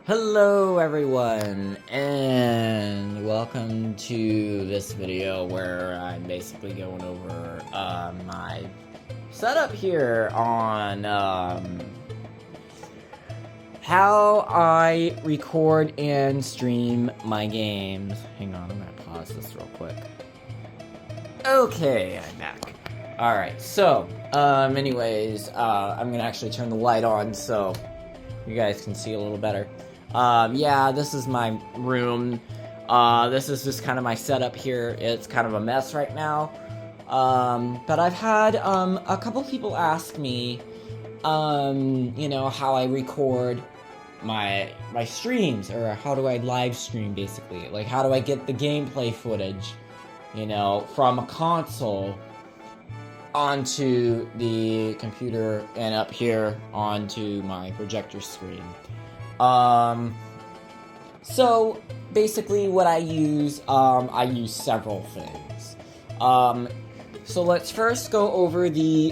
Hello everyone, and welcome to this video where I'm basically going over my setup here on how I record and stream my games. Hang on, I'm gonna pause this real quick. Okay, I'm back. Alright, so, anyways, I'm gonna actually turn the light on so you guys can see a little better. Yeah, this is my room. This is just kind of my setup here. It's kind of a mess right now. But I've had, a couple people ask me, you know, how I record my streams, or how do I live stream, basically. Like, how do I get the gameplay footage, you know, from a console onto the computer and up here onto my projector screen. So basically what I use several things. So let's first go over the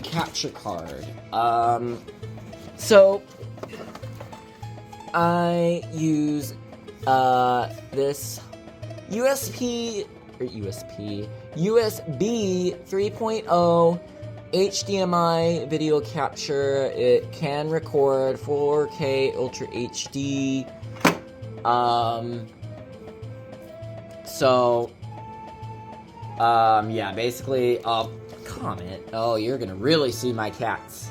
capture card. So I use, this USB 3.0 HDMI video capture. It can record 4K Ultra HD. Yeah, basically, comment. Oh, you're gonna really see my cats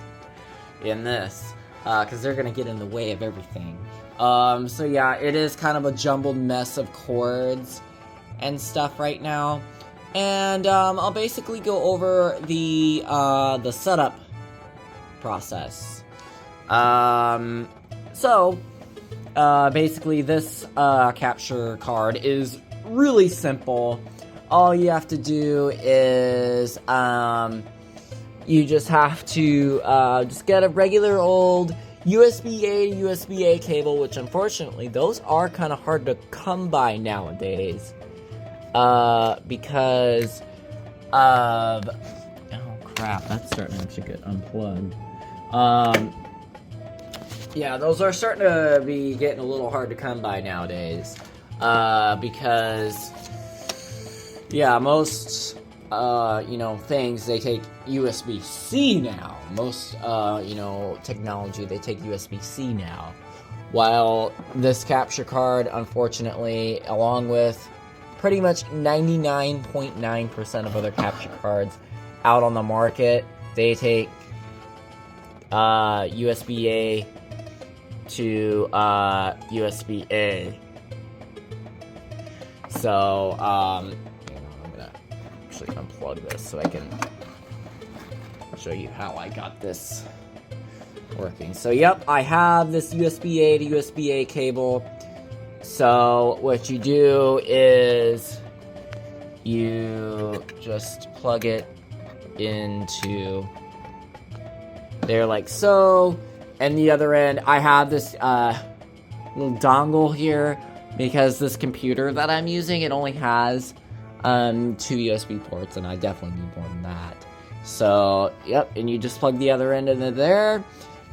in this, because they're gonna get in the way of everything. So yeah, it is kind of a jumbled mess of cords and stuff right now. And, I'll basically go over the setup process. Basically this, capture card is really simple. All you have to do is, you just have to, just get a regular old USB-A to USB-A cable, which unfortunately, those are kind of hard to come by nowadays. Because of, oh crap, that's starting to get unplugged. Yeah, those are starting to be getting a little hard to come by nowadays. Because, yeah, most, you know, things, they take USB-C now. Most, you know, technology, they take USB-C now. While this capture card, unfortunately, along with pretty much 99.9% of other capture cards out on the market, they take USB-A to USB-A. So, I'm gonna actually unplug this so I can show you how I got this working. So, yep, I have this USB-A to USB-A cable. So, what you do is you just plug it into there like so, and the other end, I have this little dongle here, because this computer that I'm using, it only has 2 USB ports, and I definitely need more than that. So, yep, and you just plug the other end into there,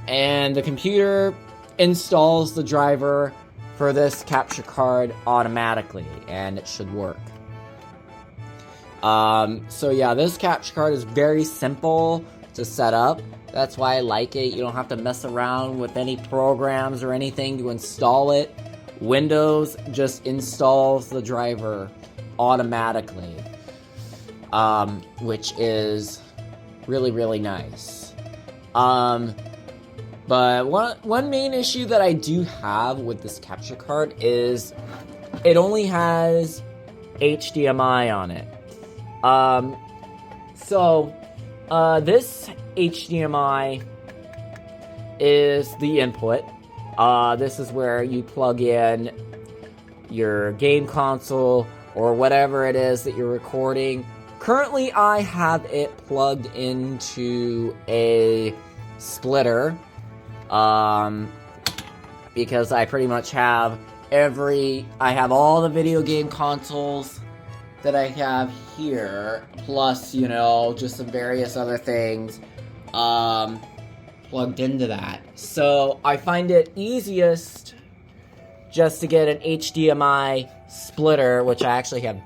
and the computer installs the driver for this capture card automatically, and it should work. So yeah, this capture card is very simple to set up. That's why I like it. You don't have to mess around with any programs or anything to install it. Windows just installs the driver automatically, which is really, really nice. But one main issue that I do have with this capture card is it only has HDMI on it. This HDMI is the input. This is where you plug in your game console or whatever it is that you're recording. Currently, I have it plugged into a splitter. Because I pretty much have I have all the video game consoles that I have here, plus, you know, just some various other things, plugged into that. So I find it easiest just to get an HDMI splitter, which I actually have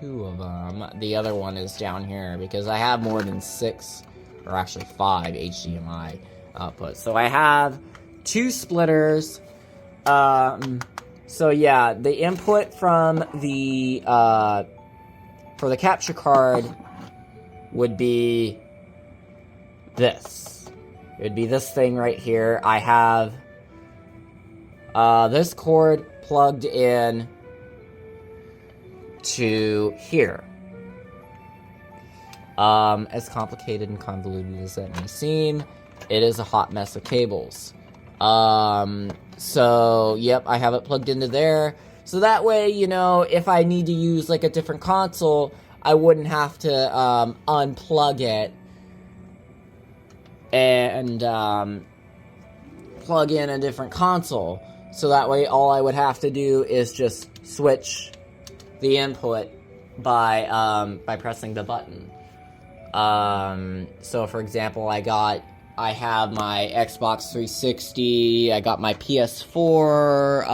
2 of them. The other one is down here because I have more than 6, or actually 5 HDMI outputs. So I have 2 splitters. So yeah, the input from the for the capture card would be this. It would be this thing right here. I have this cord plugged in to here. As complicated and convoluted as that may seem, it is a hot mess of cables. So, yep, I have it plugged into there. So that way, you know, if I need to use, like, a different console, I wouldn't have to, unplug it and, plug in a different console. So that way, all I would have to do is just switch the input by pressing the button. So for example, I have my Xbox 360, I got my PS4,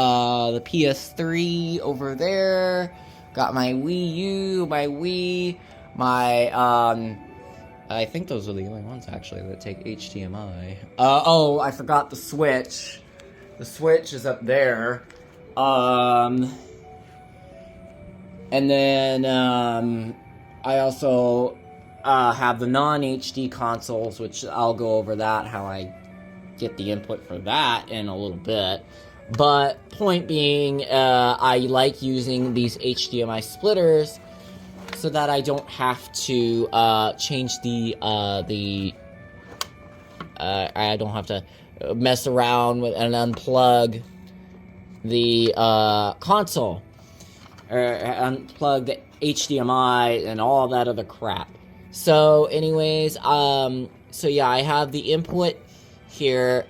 the PS3 over there, got my Wii U, my Wii, my, I think those are the only ones, actually, that take HDMI. Oh, I forgot the Switch. The Switch is up there. And then, I also have the non-HD consoles, which I'll go over that, how I get the input for that in a little bit. But point being, I like using these HDMI splitters so that I don't have to change I don't have to mess around with and unplug the console, or unplug the HDMI and all that other crap. So anyways, so yeah, I have the input here,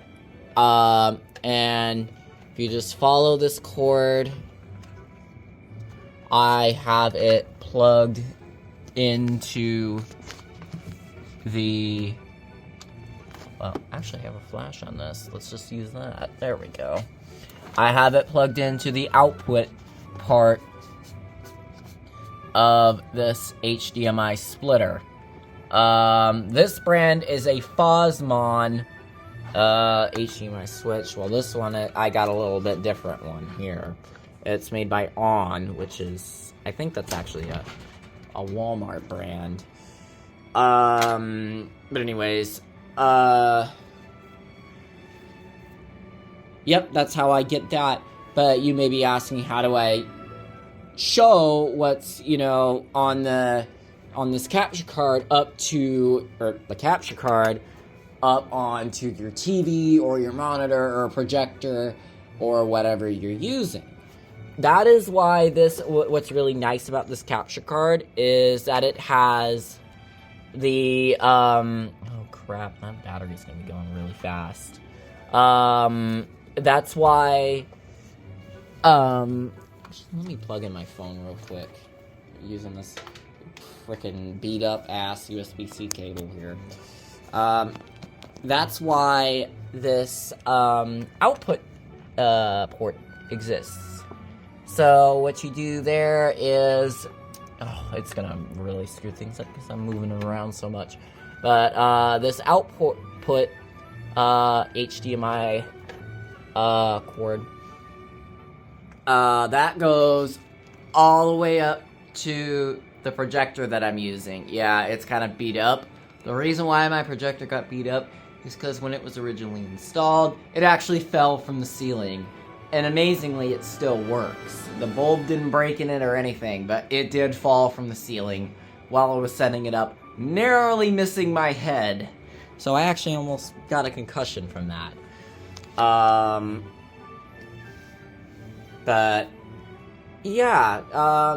and if you just follow this cord, I have it plugged into the, well, actually I have a flash on this, let's just use that, there we go. I have it plugged into the output part of this HDMI splitter. This brand is a Fosmon HDMI switch. Well, this one, I got a little bit different one here. It's made by On, which is, I think that's actually a Walmart brand. But anyways, yep, that's how I get that. But you may be asking, how do I show what's, you know, on this capture card up to, or the capture card up onto your TV or your monitor or projector or whatever you're using. That is why what's really nice about this capture card is that it has the, oh crap, that battery's gonna be going really fast. That's why, let me plug in my phone real quick, using this freaking beat up ass USB-C cable here. That's why this output port exists. So what you do there is, oh, it's gonna really screw things up because I'm moving it around so much. But this output HDMI cord, that goes all the way up to the projector that I'm using. Yeah, it's kind of beat up. The reason why my projector got beat up is because when it was originally installed, it actually fell from the ceiling. And amazingly, it still works. The bulb didn't break in it or anything, but it did fall from the ceiling while I was setting it up, narrowly missing my head. So I actually almost got a concussion from that. But yeah,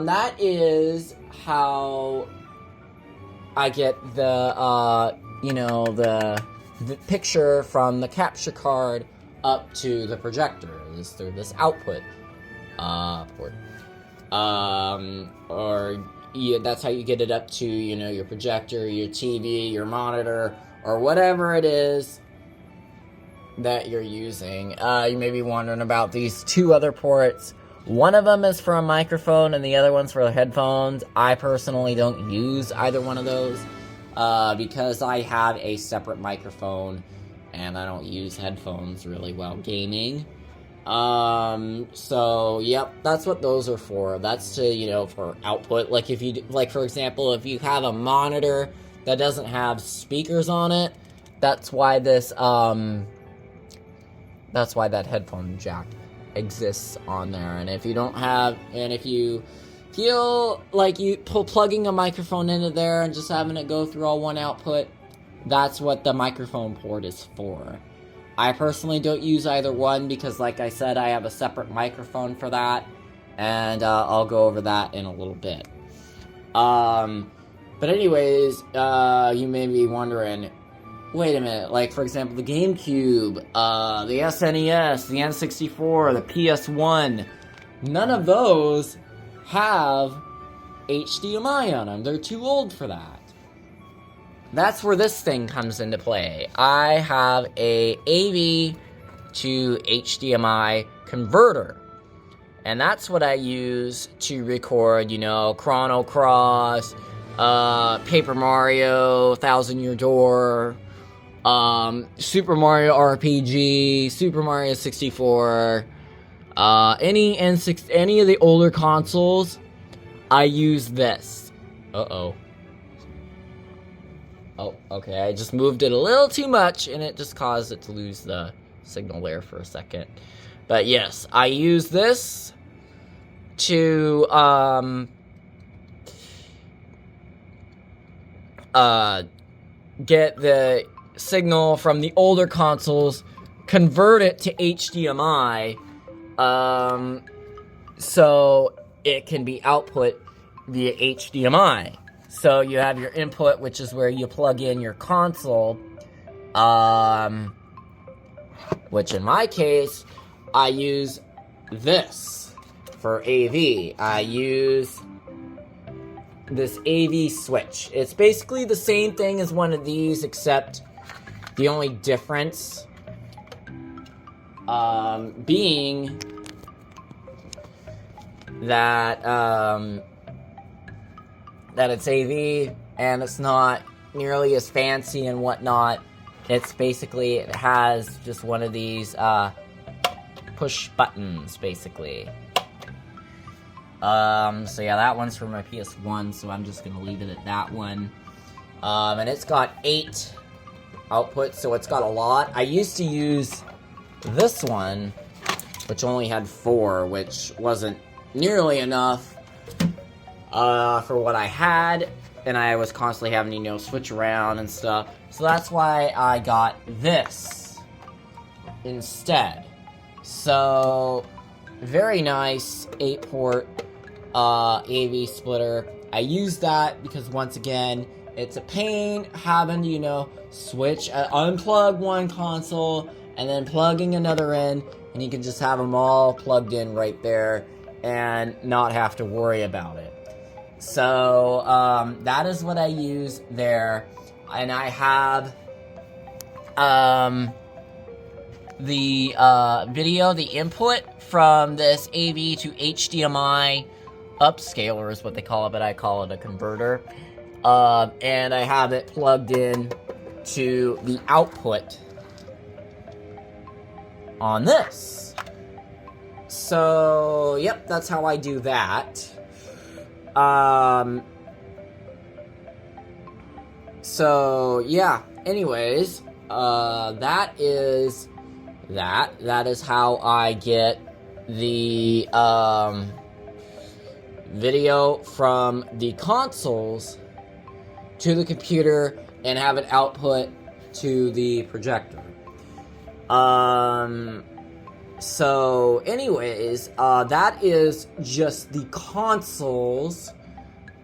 that is how I get the, you know, the picture from the capture card up to the projector, is through this output port. Or yeah, that's how you get it up to, you know, your projector, your TV, your monitor, or whatever it is that you're using. You may be wondering about these two other ports. One of them is for a microphone and the other one's for headphones. I personally don't use either one of those because I have a separate microphone and I don't use headphones really while gaming. So yep, that's what those are for. That's to, you know, for output. Like if you, like for example, if you have a monitor that doesn't have speakers on it, that's why this, that's why that headphone jack exists on there. And if you don't have, and if you feel like you plugging a microphone into there and just having it go through all one output, that's what the microphone port is for. I personally don't use either one because, like I said, I have a separate microphone for that, and I'll go over that in a little bit. But anyways, you may be wondering, wait a minute, like for example, the GameCube, the SNES, the N64, the PS1, none of those have HDMI on them. They're too old for that. That's where this thing comes into play. I have a AV to HDMI converter. And that's what I use to record, you know, Chrono Cross, Paper Mario, Thousand Year Door, Super Mario RPG, Super Mario 64, any of the older consoles, I use this. Uh-oh. Oh, okay, I just moved it a little too much, and it just caused it to lose the signal there for a second. But yes, I use this to, get the signal from the older consoles, convert it to HDMI, so it can be output via HDMI. So you have your input, which is where you plug in your console, which in my case, I use this for AV. I use this AV switch. It's basically the same thing as one of these, except the only difference being that that it's AV and it's not nearly as fancy and whatnot. It's basically, it has just one of these push buttons, basically. So yeah, that one's for my PS1, so I'm just gonna leave it at that one. And it's got 8 outputs, so it's got a lot. I used to use this one, which only had 4, which wasn't nearly enough for what I had, and I was constantly having to, you know, switch around and stuff. So that's why I got this instead. So, very nice 8-port AV splitter. I use that because, once again, it's a pain having to, you know, switch, unplug one console and then plugging another in, and you can just have them all plugged in right there and not have to worry about it. So, that is what I use there. And I have, the, video, the input from this AV to HDMI upscaler is what they call it, but I call it a converter. And I have it plugged in to the output on this. So, yep, that's how I do that. So, yeah, anyways, that is how I get the, video from the consoles to the computer and have it output to the projector. So, anyways, that is just the consoles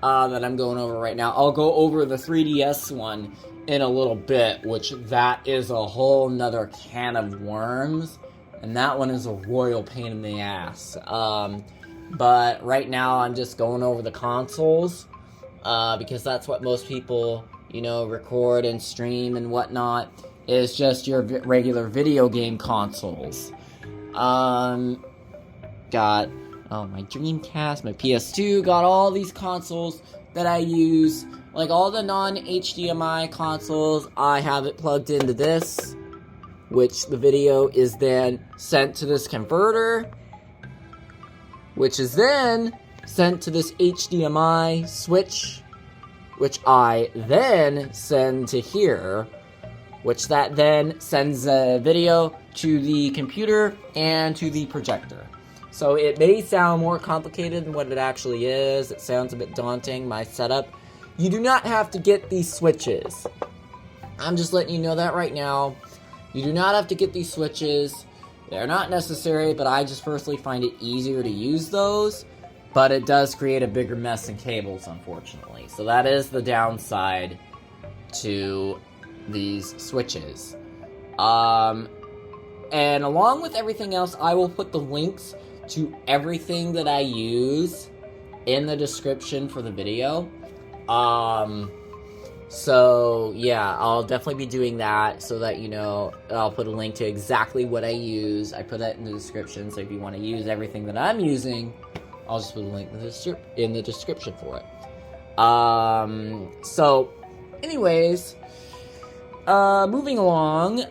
that I'm going over right now. I'll go over the 3DS one in a little bit, which that is a whole nother can of worms, and that one is a royal pain in the ass. But right now I'm just going over the consoles, because that's what most people, you know, record and stream and whatnot. is just your regular video game consoles. Got my Dreamcast, my PS2, got all these consoles that I use. Like all the non-HDMI consoles, I have it plugged into this, which the video is then sent to this converter, which is then sent to this HDMI switch, which I then send to here, which that then sends a video to the computer and to the projector. So it may sound more complicated than what it actually is. It sounds a bit daunting, my setup. You do not have to get these switches. I'm just letting you know that right now. You do not have to get these switches. They're not necessary, but I just personally find it easier to use those. But it does create a bigger mess in cables, unfortunately. So that is the downside to these switches. And along with everything else, I will put the links to everything that I use in the description for the video. So yeah, I'll definitely be doing that so that you know. I'll put a link to exactly what I use. I put that in the description, so if you want to use everything that I'm using, I'll just put a link in the description for it. So anyways, moving along,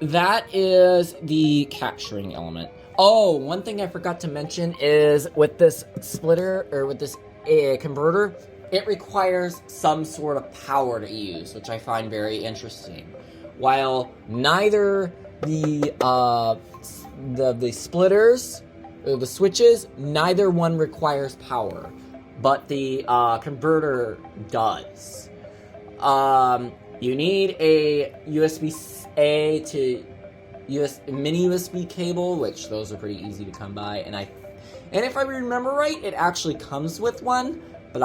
that is the capturing element. Oh, one thing I forgot to mention is with this splitter, or with this converter, it requires some sort of power to use, which I find very interesting. While neither the splitters, or the switches, neither one requires power, but the converter does. You need a USB-A to mini USB cable, which those are pretty easy to come by, and if I remember right, it actually comes with one, but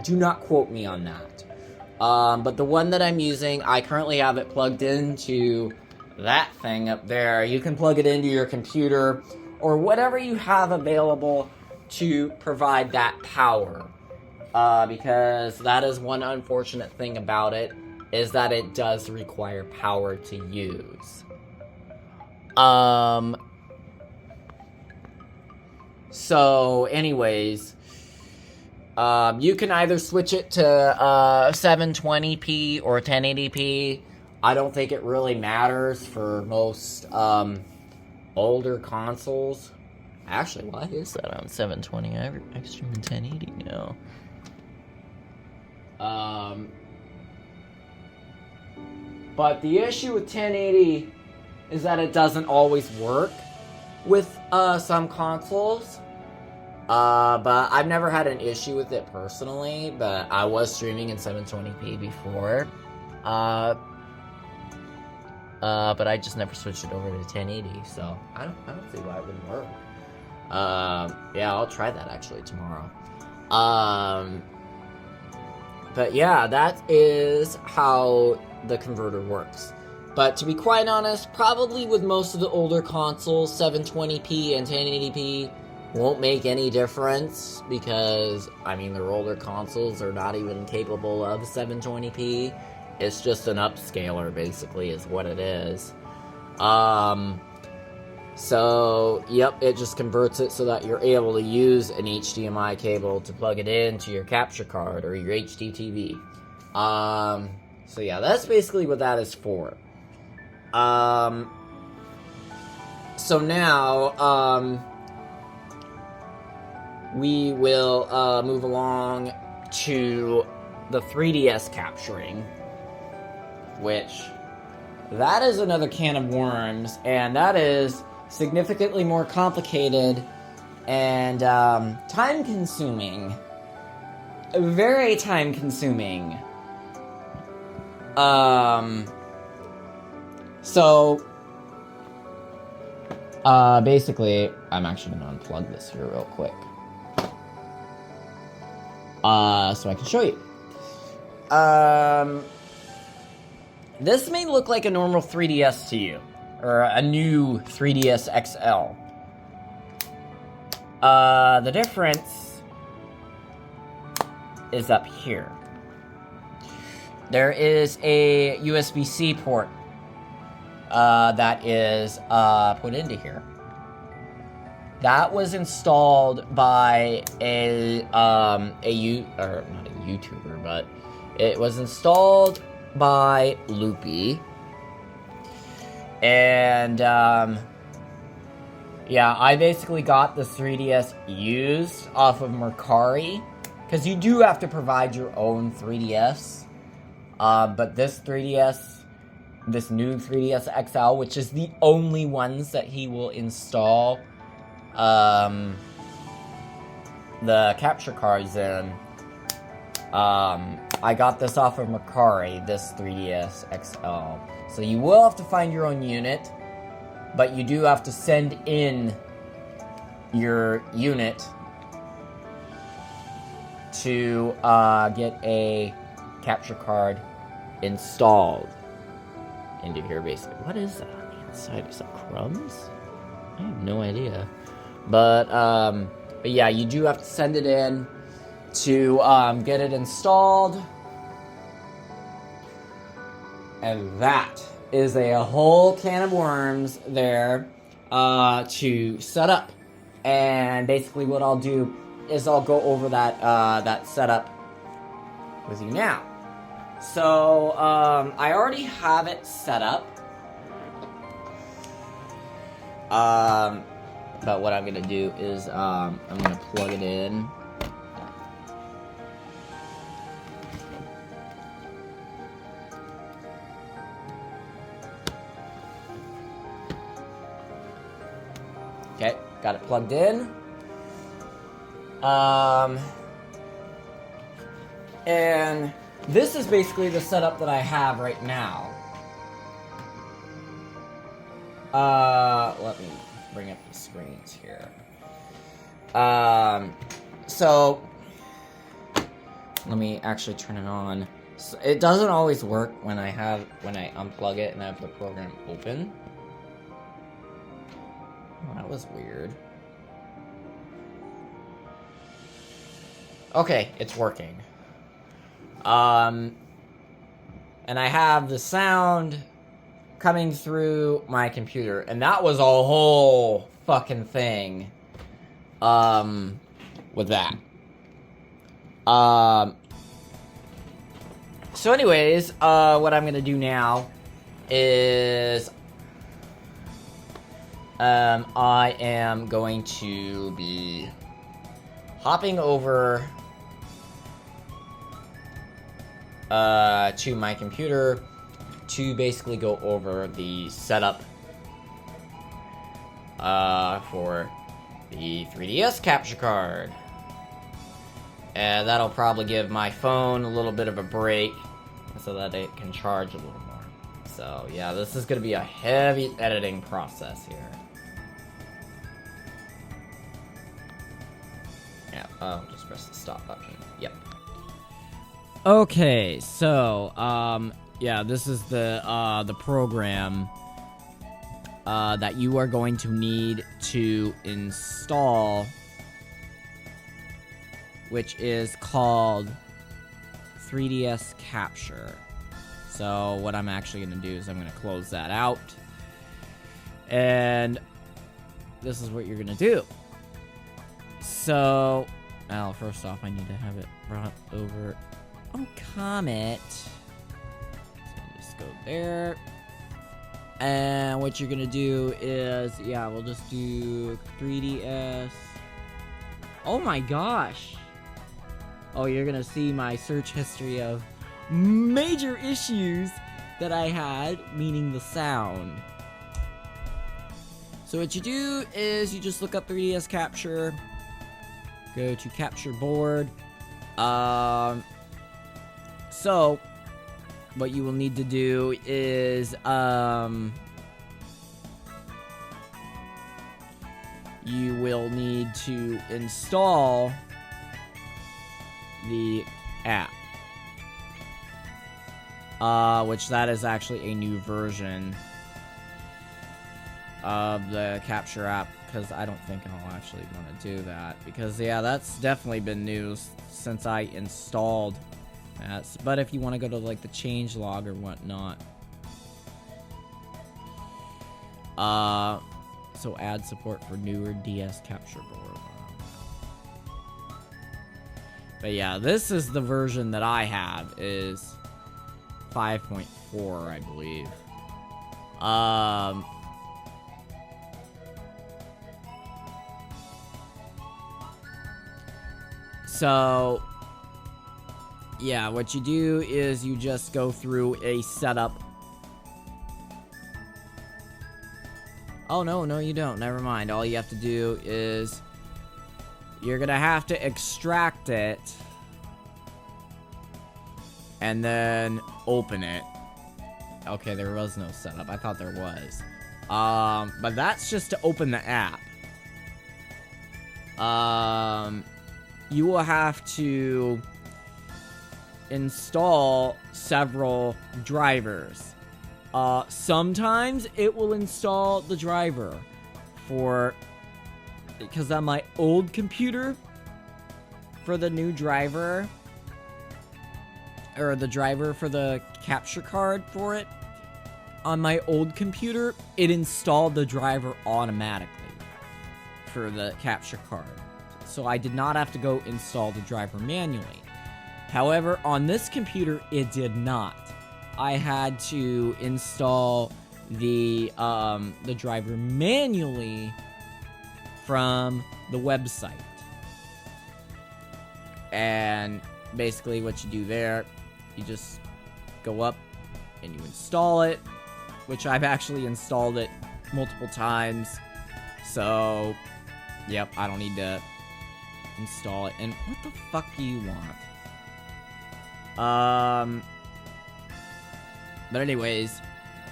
do not quote me on that. But the one that I'm using, I currently have it plugged into that thing up there. You can plug it into your computer or whatever you have available to provide that power. Because that is one unfortunate thing about it, is that it does require power to use. So anyways, you can either switch it to 720p or 1080p. I don't think it really matters for most older consoles. Actually, why is that on 720? I stream in 1080 now. But the issue with 1080 is that it doesn't always work with some consoles. But I've never had an issue with it personally, but I was streaming in 720p before. But I just never switched it over to 1080, so I don't see why it wouldn't work. Yeah, I'll try that actually tomorrow. But yeah, that is how the converter works. But to be quite honest, probably with most of the older consoles, 720p and 1080p won't make any difference, because, I mean, their older consoles are not even capable of 720p. It's just an upscaler, basically, is what it is. So, yep, it just converts it so that you're able to use an HDMI cable to plug it into your capture card or your HD TV. So yeah, that's basically what that is for. So now, we will, move along to the 3DS capturing, which, that is another can of worms, and that is significantly more complicated and, time-consuming. Very time-consuming. So, basically, I'm actually gonna unplug this here real quick. So I can show you. This may look like a normal 3DS to you, or a new 3DS XL. The difference is up here. there is a USB-C port that is put into here. That was installed by not a YouTuber, but it was installed by Loopy. And yeah, I basically got the 3DS used off of Mercari, because you do have to provide your own 3DS. But this 3DS, this new 3DS XL, which is the only ones that he will install the capture cards in, I got this off of Mercari, this 3DS XL. So you will have to find your own unit, but you do have to send in your unit to get a capture card installed into here, basically. What is that on the inside? Is that crumbs? I have no idea. But yeah, you do have to send it in to get it installed. And that is a whole can of worms there to set up. And basically what I'll do is I'll go over that that setup with you now. So I already have it set up. But what I'm gonna do is I'm gonna plug it in. Okay, got it plugged in. And this is basically the setup that I have right now. Let me bring up the screens here. So let me actually turn it on. So it doesn't always work when I unplug it and I have the program open. Oh, that was weird. Okay, it's working. And I have the sound coming through my computer, and that was a whole fucking thing with that. So anyways, what I'm gonna do now is I am going to be hopping over to my computer to basically go over the setup for the 3DS capture card. And that'll probably give my phone a little bit of a break so that it can charge a little more. So yeah, this is going to be a heavy editing process here. Yeah, I'll just press the stop button. Yep. Okay, so, yeah, this is the program, that you are going to need to install, which is called 3DS Capture. So, what I'm actually gonna do is I'm gonna close that out, and this is what you're gonna do. So, well, first off, I need to have it brought over. Oh, Comet. So just go there. And what you're gonna do is, yeah, we'll just do 3DS. Oh my gosh. Oh, you're gonna see my search history of major issues that I had, meaning the sound. So what you do is you just look up 3DS Capture. Go to Capture Board. So, what you will need to do is, you will need to install the app. Which that is actually a new version of the Capture app, because I don't think I'll actually want to do that, because yeah, that's definitely been new since I installed But if you want to go to like the change log or whatnot, so add support for newer DS capture board. But yeah, this is the version that I have, is 5.4, I believe. So yeah, what you do is you just go through a setup. Oh, no, you don't. Never mind. All you have to do is you're gonna have to extract it and then open it. Okay, there was no setup. I thought there was. But that's just to open the app. You will have to install several drivers. Sometimes it will install the driver because on my old computer, for the new driver, or the driver for the capture card for it, on my old computer, it installed the driver automatically for the capture card. So I did not have to go install the driver manually. However, on this computer, it did not. I had to install the driver manually from the website. And basically what you do there, you just go up and you install it, which I've actually installed it multiple times. So, yep, I don't need to install it. And what the fuck do you want? But anyways,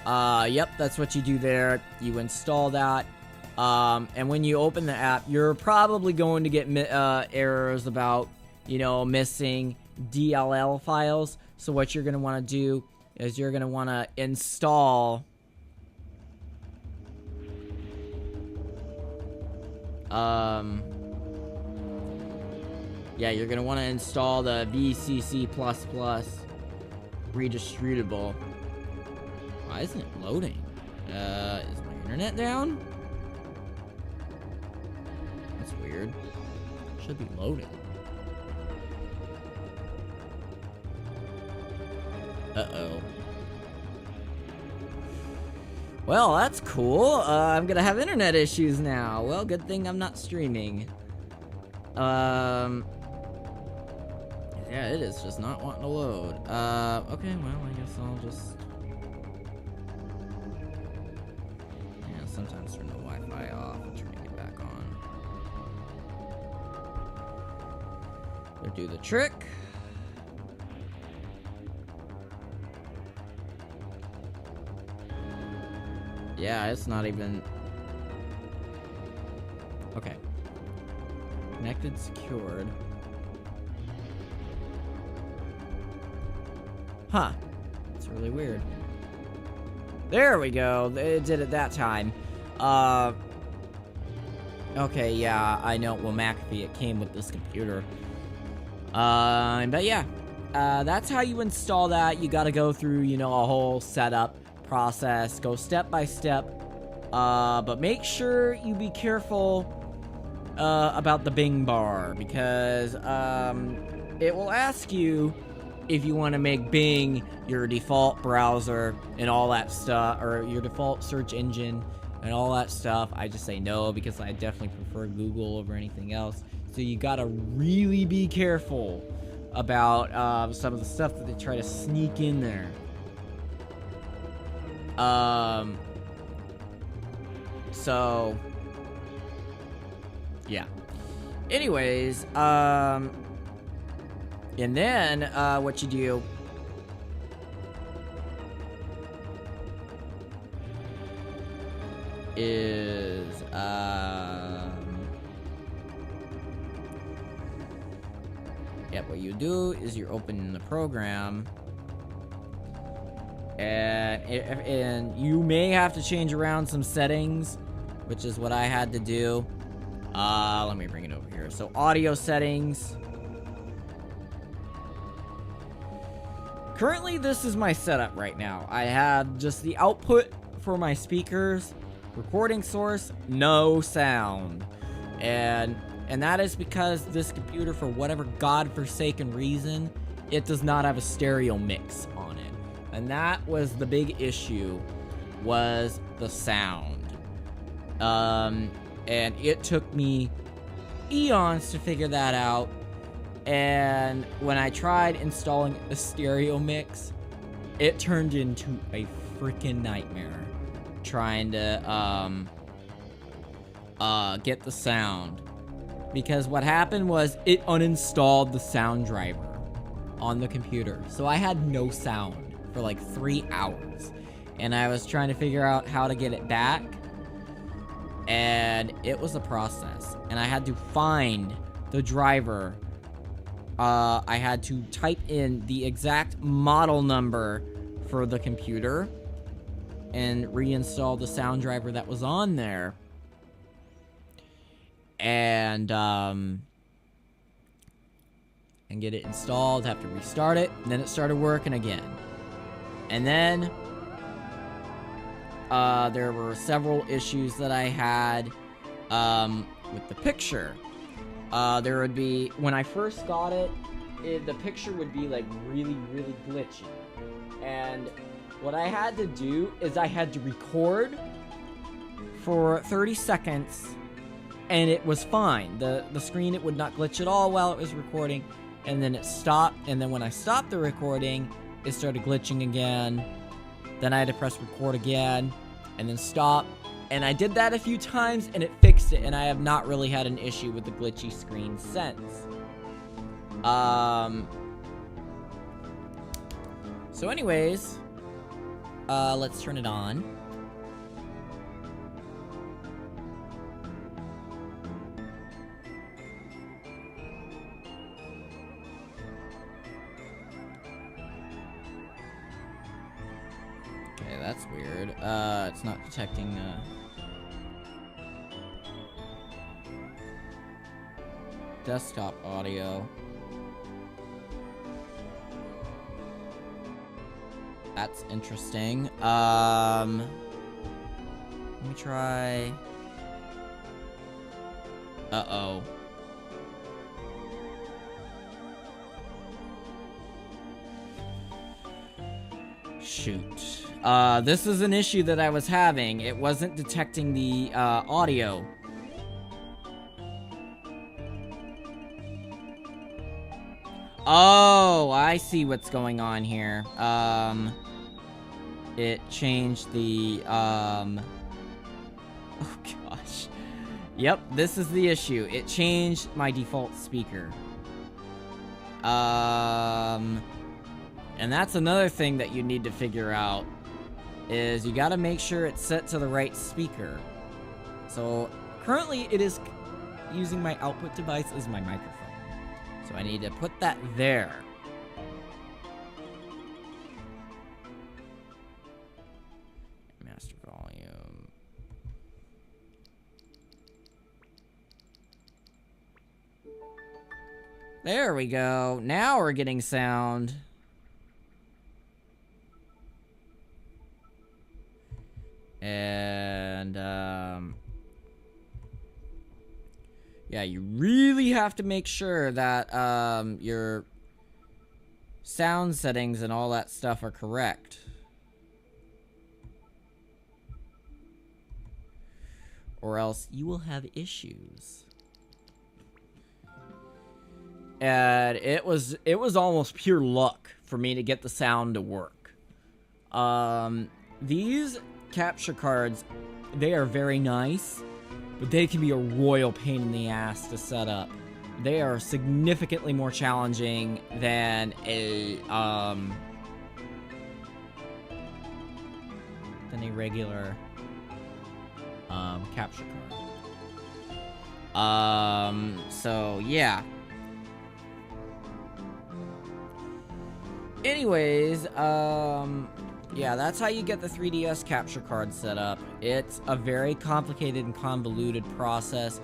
yep, that's what you do there. You install that. And when you open the app, you're probably going to get errors about, missing DLL files. So what you're going to want to do is you're going to want to install you're going to want to install the VCC++ redistributable. Why isn't it loading? Is my internet down? That's weird. It should be loading. Uh-oh. Well, that's cool. I'm gonna have internet issues now. Well, good thing I'm not streaming. Yeah, it is just not wanting to load. Okay, well, I guess I'll just... Yeah, sometimes turn the Wi-Fi off and turning it back on. We'll do the trick. Yeah, it's not even... Okay. Connected, secured. Huh. That's really weird. There we go. It did it that time. Okay, yeah, I know. Well, McAfee, it came with this computer. But yeah. That's how you install that. You gotta go through, a whole setup process. Go step by step. But make sure you be careful about the Bing bar, because it will ask you if you want to make Bing your default browser and all that stuff, or your default search engine and all that stuff. I just say no, because I definitely prefer Google over anything else. So you gotta really be careful about some of the stuff that they try to sneak in there. So yeah. Anyways, and then what you do is what you do is you're opening the program, and you may have to change around some settings, which is what I had to do. Let me bring it over here. So audio settings. currently this is my setup right now. I have just the output for my speakers, recording source, no sound. And that is because this computer, for whatever godforsaken reason, it does not have a stereo mix on it. And that was the big issue, was the sound. And it took me eons to figure that out. And when I tried installing a stereo mix, it turned into a freaking nightmare trying to get the sound. Because what happened was it uninstalled the sound driver on the computer. So I had no sound for like 3 hours. And I was trying to figure out how to get it back. And it was a process. And I had to find the driver. I had to type in the exact model number for the computer and reinstall the sound driver that was on there. And get it installed, have to restart it, and then it started working again. And then there were several issues that I had with the picture. There would be, when I first got it, the picture would be like really, really glitchy. And what I had to do is I had to record for 30 seconds, and it was fine. The screen, it would not glitch at all while it was recording, and then it stopped, and then when I stopped the recording, it started glitching again. Then I had to press record again, and then stop. And I did that a few times, and it fixed it, and I have not really had an issue with the glitchy screen since. So anyways, let's turn it on. Okay, that's weird. It's not detecting, desktop audio. That's interesting. Let me try. Uh-oh. Shoot. This is an issue that I was having. It wasn't detecting the, audio. Oh, I see what's going on here. It changed the, oh gosh. Yep, this is the issue. It changed my default speaker. And that's another thing that you need to figure out, is you gotta make sure it's set to the right speaker. So, currently it is using my output device as my microphone. So I need to put that there. Master volume. There we go. Now we're getting sound. And, yeah, you really have to make sure that, your sound settings and all that stuff are correct. Or else you will have issues. And it was almost pure luck for me to get the sound to work. These capture cards, they are very nice, but they can be a royal pain in the ass to set up. They are significantly more challenging than a regular capture card. So yeah. Anyways, yeah, that's how you get the 3DS capture card set up. It's a very complicated and convoluted process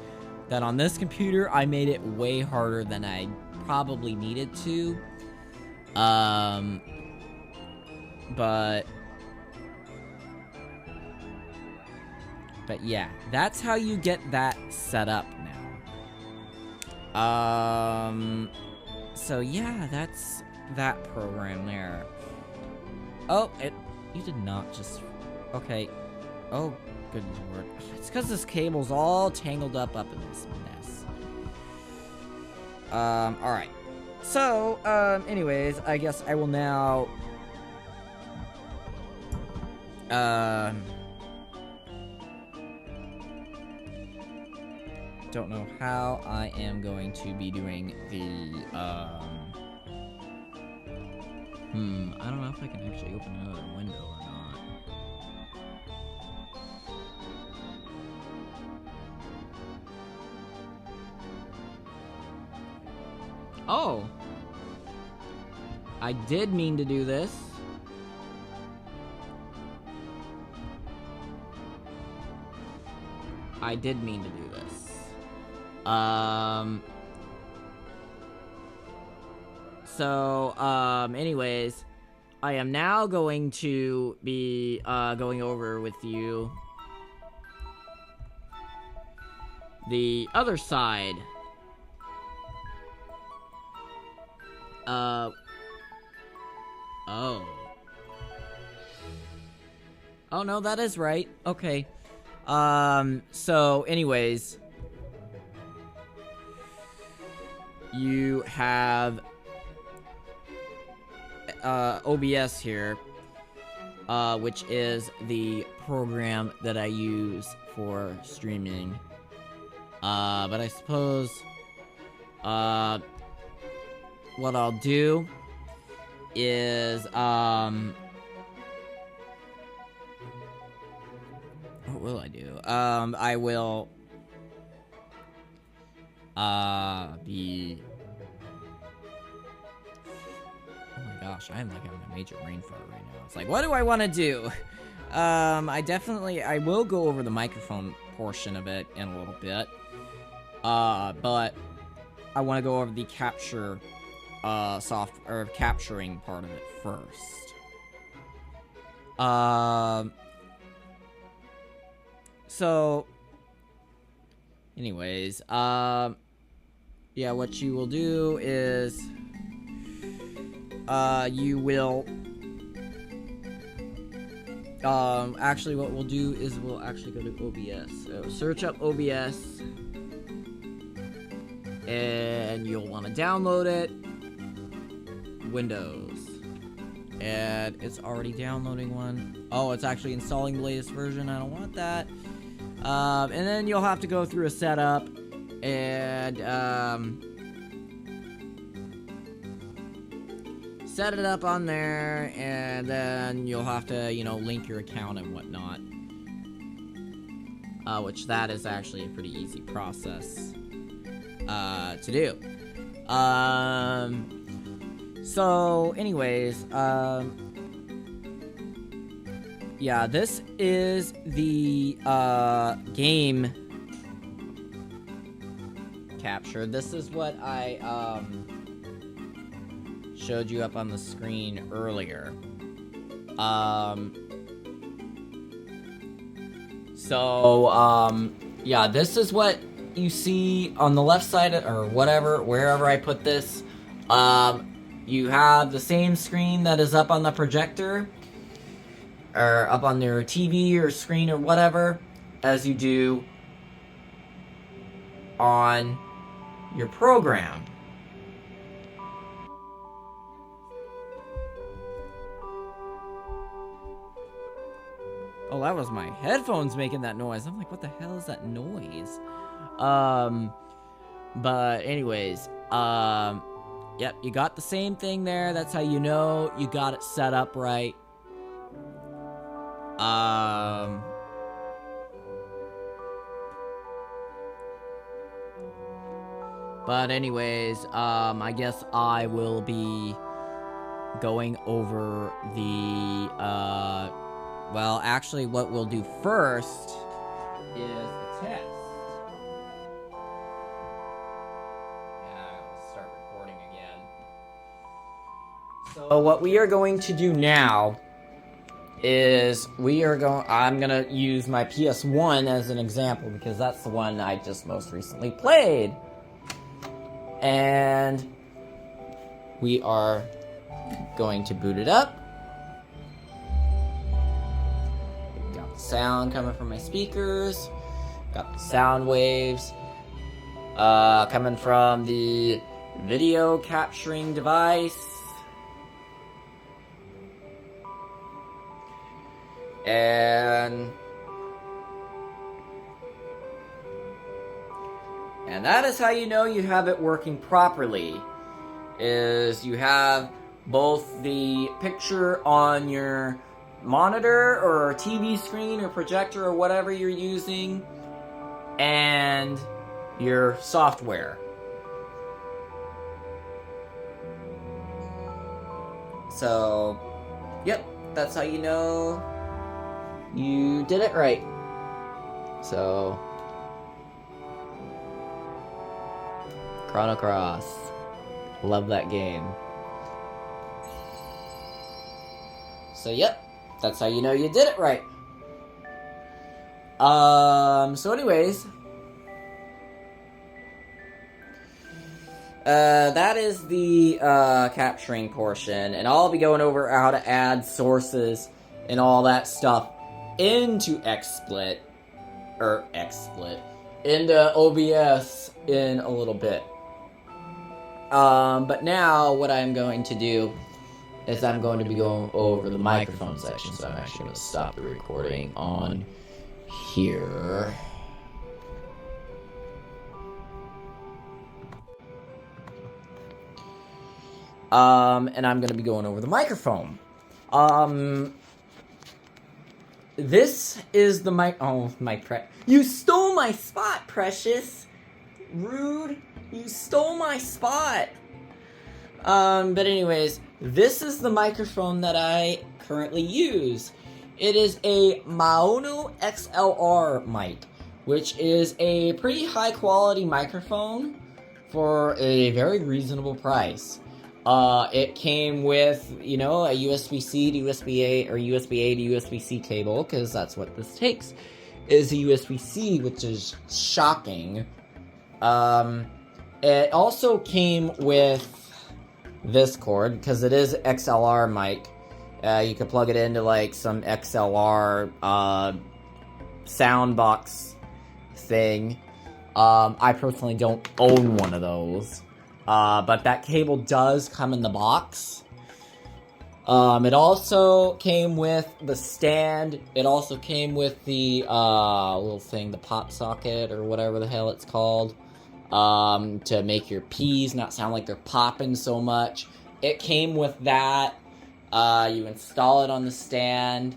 that on this computer, I made it way harder than I probably needed to. But yeah, that's how you get that set up now. So yeah, that's that program there. Oh, you did not just... Okay. Oh, good lord. It's because this cable's all tangled up in this mess. Alright. So, anyways, I guess I will now... Don't know how I am going to be doing the, I don't know if I can actually open another window or not. Oh! I did mean to do this. I did mean to do this. Anyways, I am now going to be, going over with you the other side. Oh. Oh, no, that is right. Okay. So, anyways, you have OBS here, which is the program that I use for streaming. But I suppose what I'll do is what will I do? I will be... Oh my gosh, I am like having a major brain fart right now. It's like, what do I want to do? I will go over the microphone portion of it in a little bit. But I want to go over the capture capturing part of it first. So anyways, yeah, what you will do is you will actually what we'll do is we'll actually go to OBS. So search up OBS and you'll want to download it. Windows. And it's already downloading one. Oh, it's actually installing the latest version. I don't want that. And then you'll have to go through a setup and set it up on there, and then you'll have to, you know, link your account and whatnot. Which that is actually a pretty easy process to do. So anyways, yeah, this is the game capture. This is what I showed you up on the screen earlier. Yeah, this is what you see on the left side, or whatever, wherever I put this. You have the same screen that is up on the projector, or up on your TV or screen or whatever, as you do on your program. Oh, that was my headphones making that noise. I'm like, what the hell is that noise? But anyways, yep, you got the same thing there. That's how you know you got it set up right. But anyways, I guess I will be going over the, well, actually what we'll do first is the test. So what we are going to do now is I'm gonna use my PS1 as an example because that's the one I just most recently played. And we are going to boot it up. Got the sound coming from my speakers. Got the sound waves coming from the video capturing device. And that is how you know you have it working properly, is you have both the picture on your monitor or TV screen or projector or whatever you're using, and your software. So, yep, that's how you know you did it right. So, Chrono Cross. Love that game. So, yep, that's how you know you did it right. So anyways, that is the capturing portion, and I'll be going over how to add sources and all that stuff into into OBS in a little bit. But now what I'm going to do is I'm going to be going over the microphone section, so I'm actually going to stop the recording on here. And I'm going to be going over the microphone. This is the mic. Oh, you stole my spot, Precious. Rude. You stole my spot. But anyways, this is the microphone that I currently use. It is a Maono XLR mic, which is a pretty high quality microphone for a very reasonable price. It came with, a USB-C to USB-A, or USB-A to USB-C cable, because that's what this takes, is a USB-C, which is shocking. It also came with this cord, because it is XLR mic. You could plug it into, some XLR, sound box thing. I personally don't own one of those. But that cable does come in the box. It also came with the stand. It also came with the little thing, the pop socket or whatever the hell it's called, to make your P's not sound like they're popping so much. It came with that. You install it on the stand,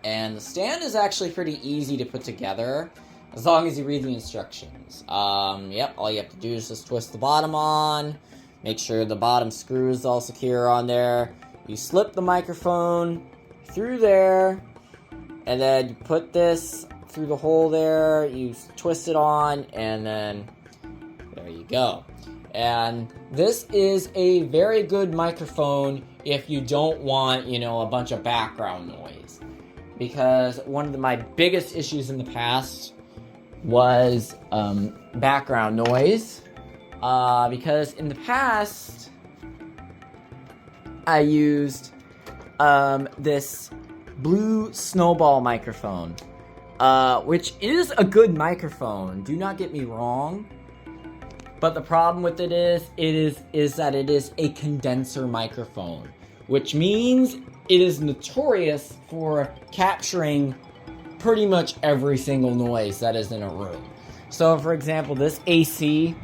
and the stand is actually pretty easy to put together, as long as you read the instructions. Yep, all you have to do is just twist the bottom on, make sure the bottom screw is all secure on there. You slip the microphone through there, and then you put this through the hole there, you twist it on, and then there you go. And this is a very good microphone if you don't want, a bunch of background noise. Because one of my biggest issues in the past was background noise, because in the past I used this blue snowball microphone, which is a good microphone, do not get me wrong, but the problem with it is that it is a condenser microphone, which means it is notorious for capturing pretty much every single noise that is in a room. So for example, this AC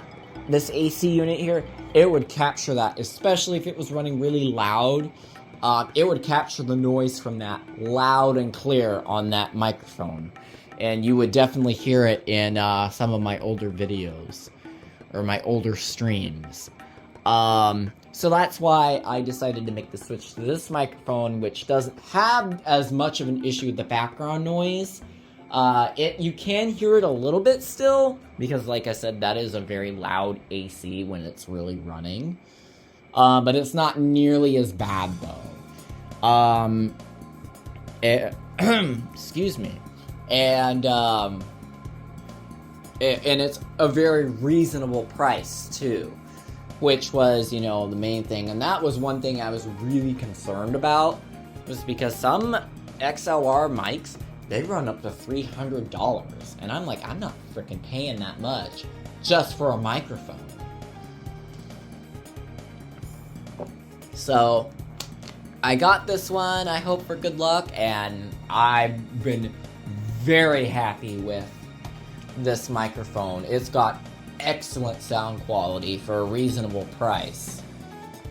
unit here, it would capture that, especially if it was running really loud. It would capture the noise from that loud and clear on that microphone. And you would definitely hear it in some of my older videos, or my older streams. So that's why I decided to make the switch to this microphone, which doesn't have as much of an issue with the background noise. You can hear it a little bit still, because like I said, that is a very loud AC when it's really running. But it's not nearly as bad though. Excuse me. And it's a very reasonable price too, which was, you know, the main thing. And that was one thing I was really concerned about, was because some XLR mics, they run up to $300, and I'm like, I'm not freaking paying that much just for a microphone. So I got this one. I hope for good luck, and I've been very happy with this microphone. It's got excellent sound quality for a reasonable price.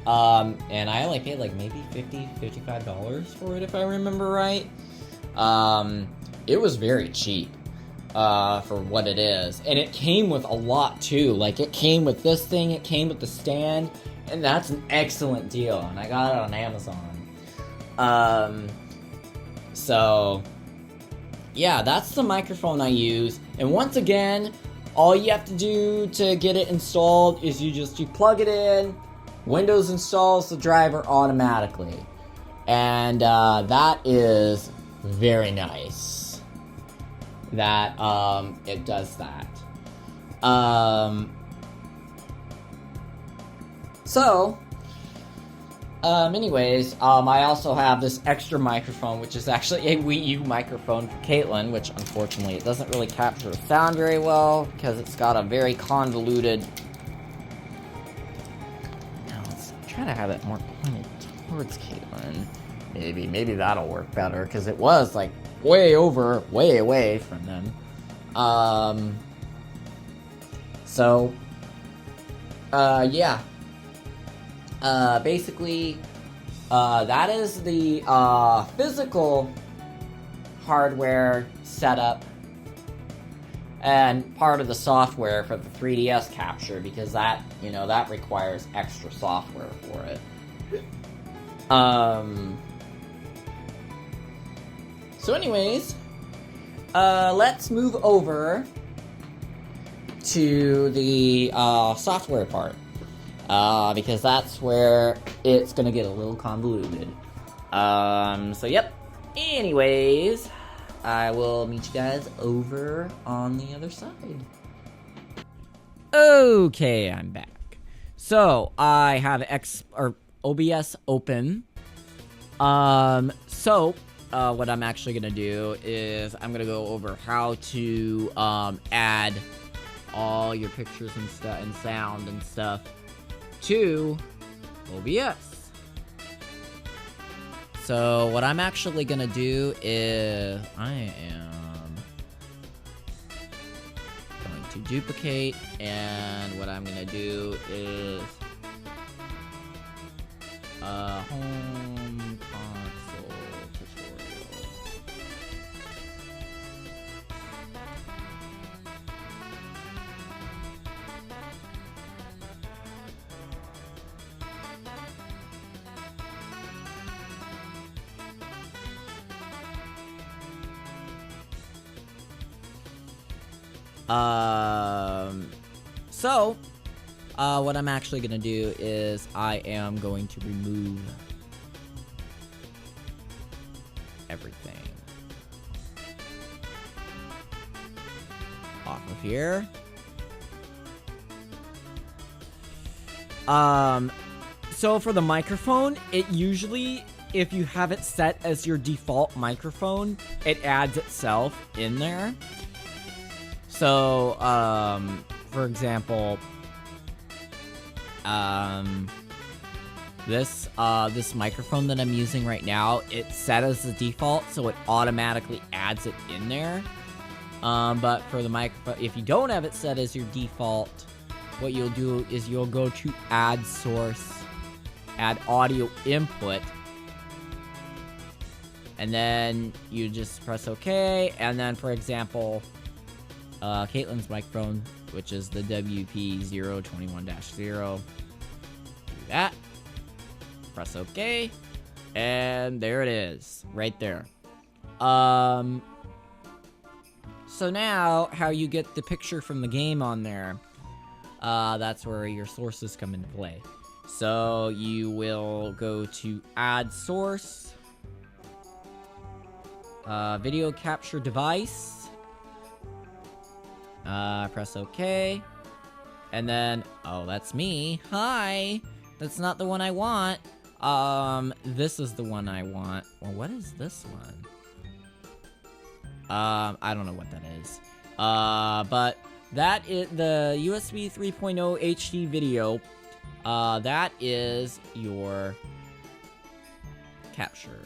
And I only paid like maybe $55 for it, if I remember right. It was very cheap for what it is. And it came with a lot too. Like, it came with this thing, it came with the stand, and that's an excellent deal. And I got it on Amazon. So yeah, that's the microphone I use. And once again, all you have to do to get it installed is you plug it in, Windows installs the driver automatically. And that is very nice that it does that. Anyways, I also have this extra microphone, which is actually a Wii U microphone for Caitlin, which unfortunately it doesn't really capture the sound very well because it's got a very convoluted. Now let's try to have it more pointed towards Caitlin. Maybe that'll work better because it was like way away from them. Yeah. Basically, that is the physical hardware setup and part of the software for the 3DS capture, because that, you know, that requires extra software for it. So anyways, let's move over to the software part. Because that's where it's gonna get a little convoluted. So yep. Anyways, I will meet you guys over on the other side. Okay, I'm back. So I have OBS open. What I'm actually gonna do is I'm gonna go over how to add all your pictures and stuff and sound and stuff to OBS. So what I'm actually gonna do is I am going to duplicate, and what I'm gonna do is home console tutorial. What I'm actually gonna do is I am going to remove everything off of here. So for the microphone, it usually, if you have it set as your default microphone, it adds itself in there. So, for example, this microphone that I'm using right now, it's set as the default, so it automatically adds it in there. But for the microphone, if you don't have it set as your default, what you'll do is you'll go to add source, add audio input, and then you just press OK, and then, for example, Caitlin's microphone, which is the WP021-0. Do that. Press OK. And there it is. Right there. So now, how you get the picture from the game on there, that's where your sources come into play. So you will go to add source. Video capture device. Press OK. And then, oh, that's me. Hi. That's not the one I want. This is the one I want. Well, what is this one? I don't know what that is. But that is the USB 3.0 HD video. That is your capture.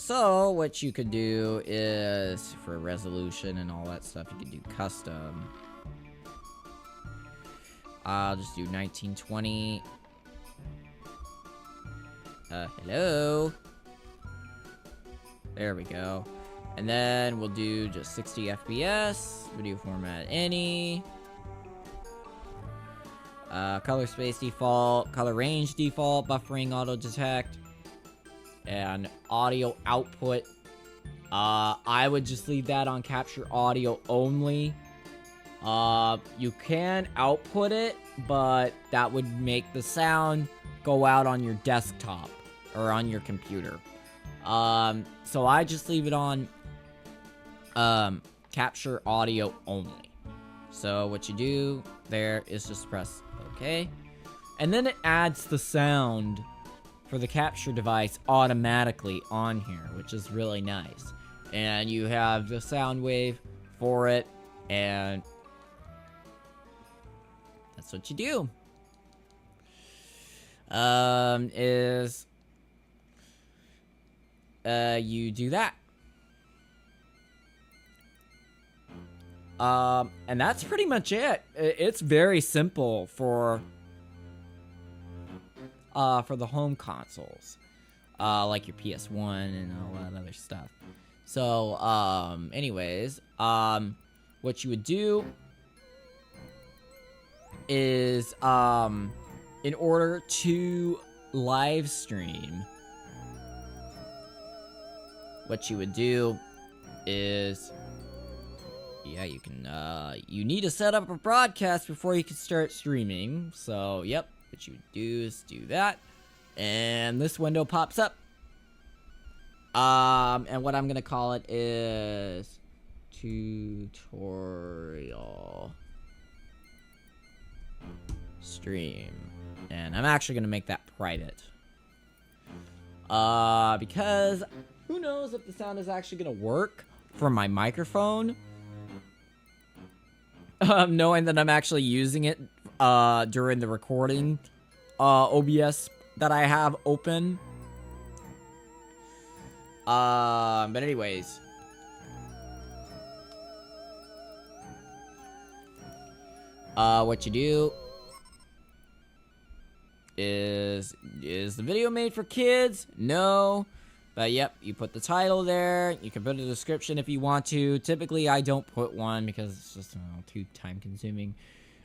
So what you could do is, for resolution and all that stuff, you could do custom. I'll just do 1920. Hello. There we go. And then we'll do just 60 FPS. Video format any. Color space default. Color range default. Buffering auto detect. And audio output. I would just leave that on capture audio only. You can output it, but that would make the sound go out on your desktop or on your computer. So I just leave it on capture audio only. So what you do there is just press OK. And then it adds the sound for the capture device automatically on here, which is really nice. And you have the sound wave for it, and that's what you do. You do that. And that's pretty much it. It's very simple for the home consoles, like your PS1 and all that other stuff. So, anyways, what you would do is, in order to live stream, what you would do is, yeah, you can, you need to set up a broadcast before you can start streaming. So, yep, what you would do is do that, and this window pops up. And what I'm gonna call it is tutorial stream, and I'm actually gonna make that private, because who knows if the sound is actually gonna work from my microphone, knowing that I'm actually using it during the recording OBS that I have open. But anyways, what you do is the video made for kids? No. But yep, you put the title there. You can put a description if you want to. Typically, I don't put one because it's just too time consuming.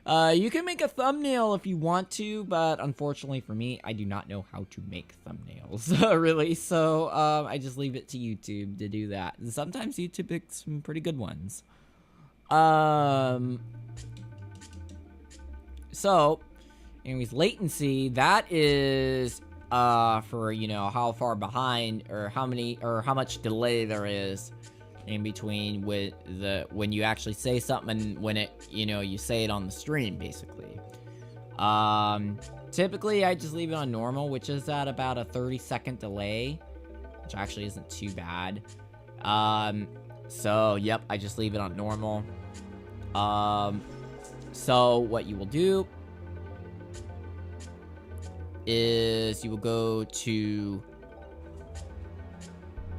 You can make a thumbnail if you want to, but unfortunately for me, I do not know how to make thumbnails, really. So, I just leave it to YouTube to do that. And sometimes YouTube picks some pretty good ones. So, anyways, latency, that is, for, you know, how far behind or how much delay there is in between with when you actually say something and when it, you know, you say it on the stream, basically. Typically I just leave it on normal, which is at about a 30-second delay, which actually isn't too bad. So yep, I just leave it on normal. So what you will do is you will go to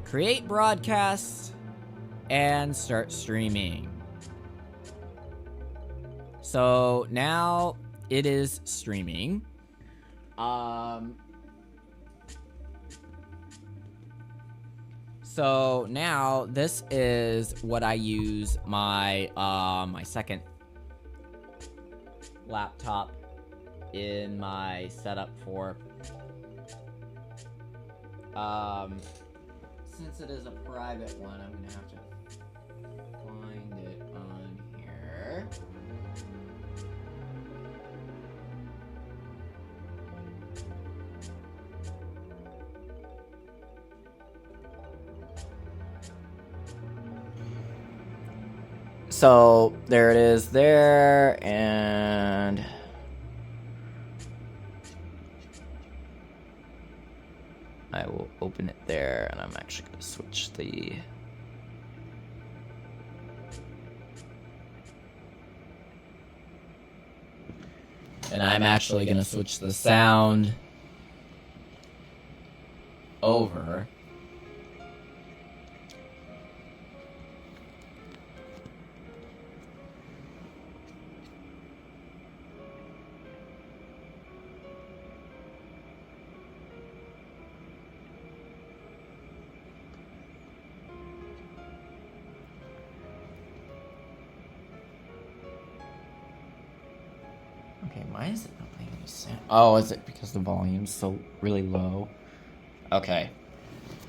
create broadcast and start streaming. So now it is streaming. So now this is what I use my my second laptop in my setup for. Since it is a private one, I'm gonna have to find it on here. So there it is there, and I will open it there, and I'm actually going to switch the... And I'm actually going to switch the sound over. Okay, why is it not playing any sound? Oh, is it because the volume's so really low? Okay.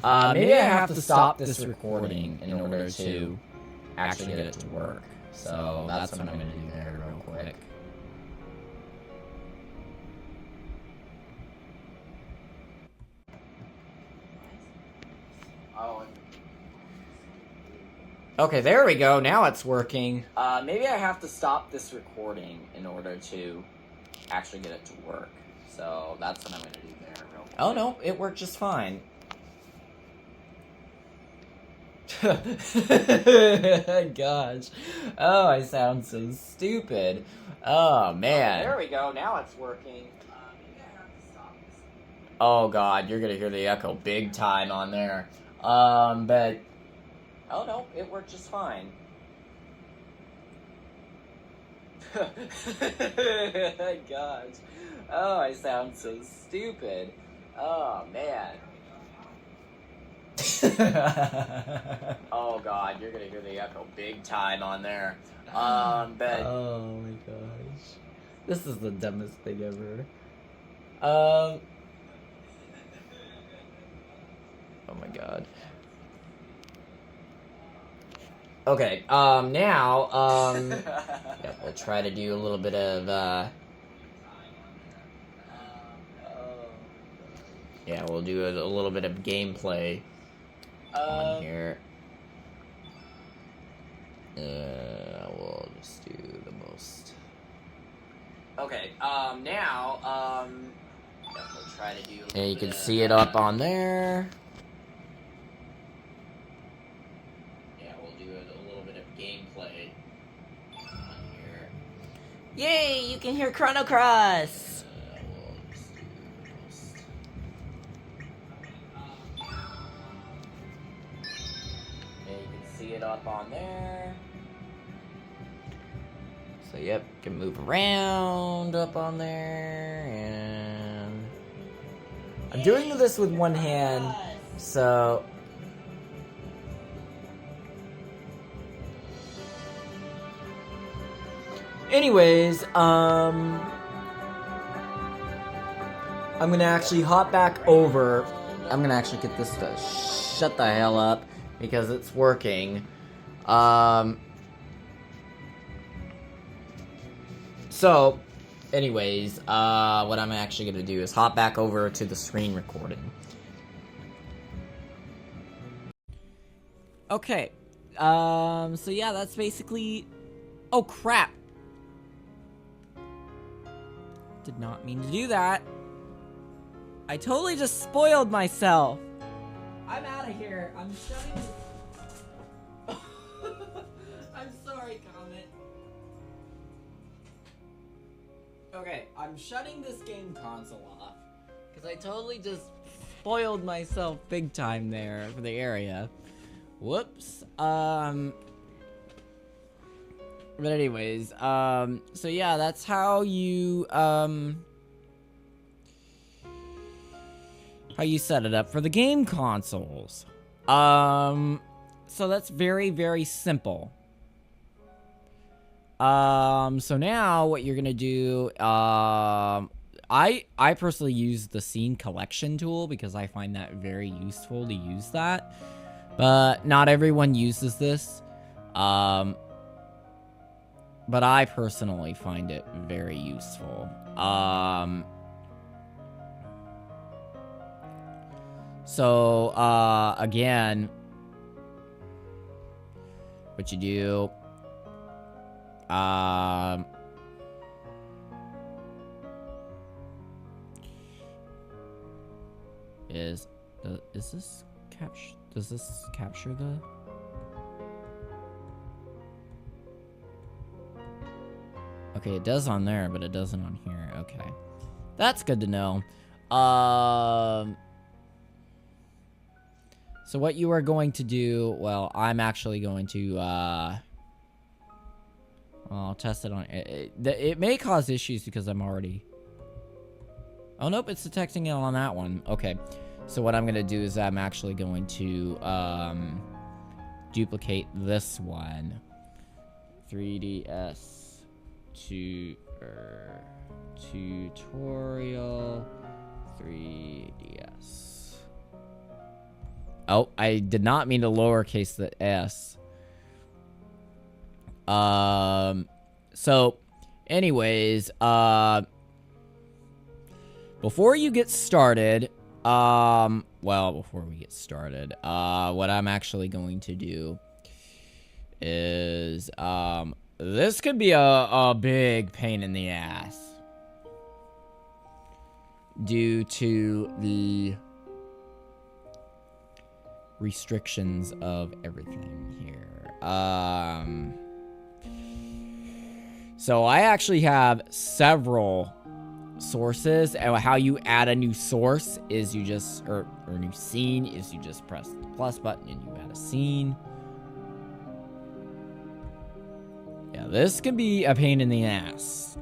Maybe I have to stop this recording in order to actually get it to work. So that's what I'm going to do there real quick. Okay, there we go. Now it's working. Maybe I have to stop this recording in order to actually get it to work. So that's what I'm going to do there real quick. Oh, no. It worked just fine. Gosh. Oh, I sound so stupid. Oh, man. There we go. Now it's working. Maybe I have to stop this. Oh, God. You're going to hear the echo big time on there. But... Oh, no, it worked just fine. Gosh. Oh, I sound so stupid. Oh, man. Oh, God, you're gonna hear the echo big time on there. But... Oh, my gosh. This is the dumbest thing ever. Oh, my God. Okay, now, yeah, we'll try to do a little bit of, yeah, we'll do a little bit of gameplay on here. We'll just do the most. Okay, now, yeah, we'll try to do. Yeah, you can see it up on there. Gameplay on here. Yay! You can hear Chrono Cross. We'll just do most. Yeah, you can see it up on there. So yep, you can move around up on there, and I'm doing this with one hand, so. Anyways, I'm gonna actually hop back over. I'm gonna actually get this to shut the hell up because it's working. So, anyways, what I'm actually gonna do is hop back over to the screen recording. Okay, so yeah, that's basically. Oh crap! Did not mean to do that. I totally just spoiled myself. I'm out of here. I'm shutting this. I'm sorry, Comet. Okay, I'm shutting this game console off. Because I totally just spoiled myself big time there for the area. Whoops. But anyways, so yeah, that's how you set it up for the game consoles. So that's very, very simple. So now what you're gonna do, I personally use the scene collection tool because I find that very useful to use that. But not everyone uses this. But I personally find it very useful. So, again, what you do Is this capture? Does this capture the? Okay, it does on there, but it doesn't on here. Okay, that's good to know. So what you are going to do? Well, I'm actually going to. I'll test it on. It may cause issues because I'm already. Oh nope, it's detecting it on that one. Okay. So what I'm gonna do is I'm actually going to duplicate this one. 3DS tutorial 3DS. Oh, I did not mean to lowercase the S. So anyways, before you get started, well, before we get started, what I'm actually going to do is, this could be a big pain in the ass due to the restrictions of everything here. So I actually have several sources, and how you add a new source is you just, or new scene is you just press the plus button and you add a scene. Yeah, this can be a pain in the ass,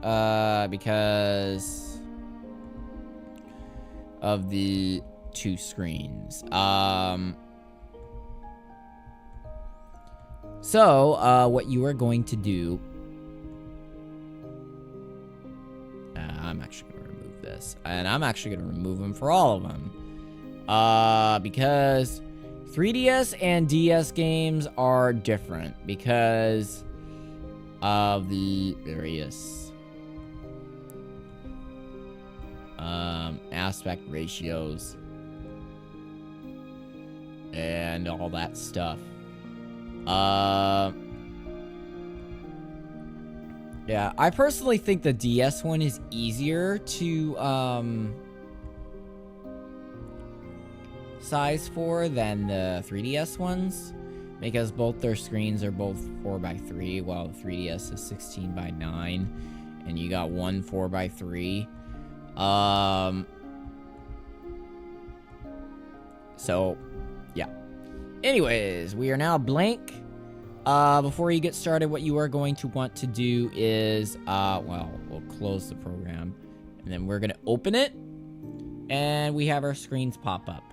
because of the two screens. So what you are going to do, I'm actually going to remove this, and I'm actually going to remove them for all of them, because 3DS and DS games are different because of the various aspect ratios and all that stuff. Yeah, I personally think the DS one is easier to size for than the 3DS ones, because both their screens are both 4x3, while the 3DS is 16x9, and you got one 4x3. So, yeah. Anyways, we are now blank. Before you get started, what you are going to want to do is, well, we'll close the program, and then we're going to open it, and we have our screens pop up.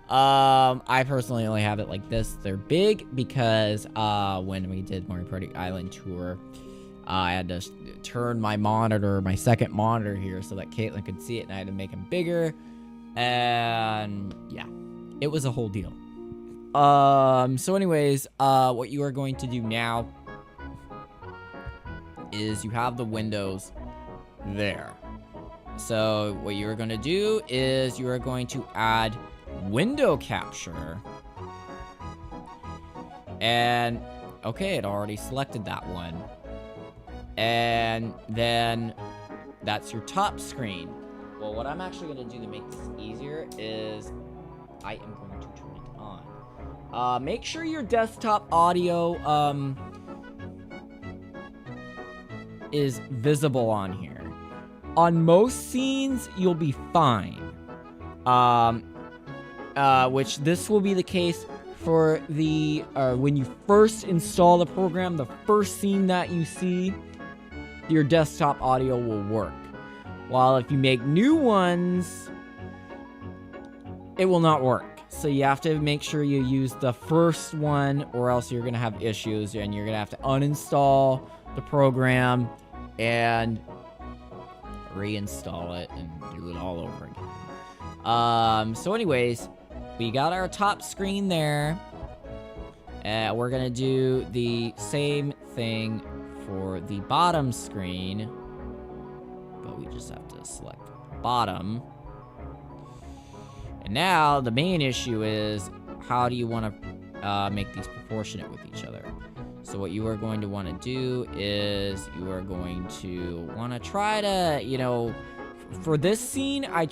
I personally only have it like this. They're big because, when we did Mario Party Island Tour, I had to turn my monitor, my second monitor here, so that Caitlin could see it, and I had to make them bigger, and, yeah, it was a whole deal. So anyways, what you are going to do now is you have the windows there. So what you are going to do is you are going to add window capture. And, okay, it already selected that one. And then that's your top screen. Well, what I'm actually going to do to make this easier is I am going to turn it on. Make sure your desktop audio is visible on here. On most scenes, you'll be fine. Which this will be the case for the when you first install the program, the first scene that you see, your desktop audio will work. While if you make new ones, it will not work. So you have to make sure you use the first one, or else you're going to have issues, and you're going to have to uninstall the program and reinstall it and do it all over again. So anyways, we got our top screen there. We're going to do the same thing for the bottom screen, but we just have to select bottom. And now, the main issue is, how do you want to make these proportionate with each other? So So what you are going to want to do is you are going to want to try to, you know, for this scene, I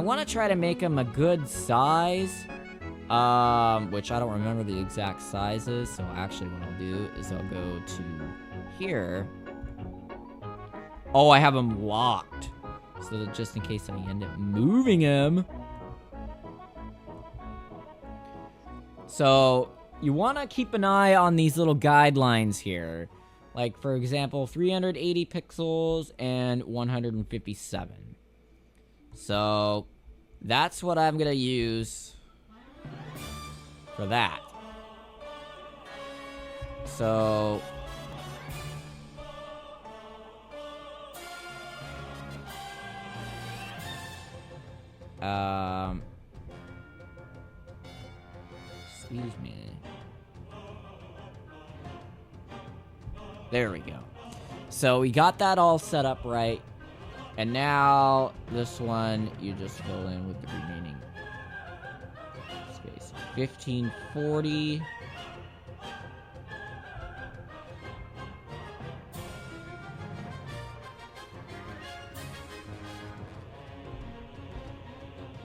want to try to make him a good size, which I don't remember the exact sizes. So actually what I'll do is I'll go to here. Oh, I have him locked. So that just in case I end up moving him. So you want to keep an eye on these little guidelines here. Like, for example, 380 pixels and 157. So that's what I'm going to use for that. So excuse me. There we go. So we got that all set up right. And now this one, you just fill in with the remaining space. 1540.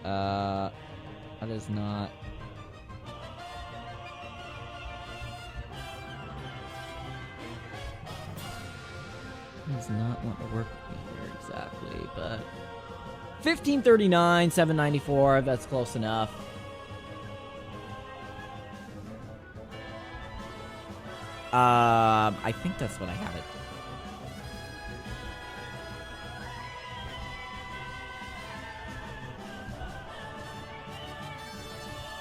That is not... Does not want to work with me here exactly, but 1539, 794, that's close enough. I think that's what I have it.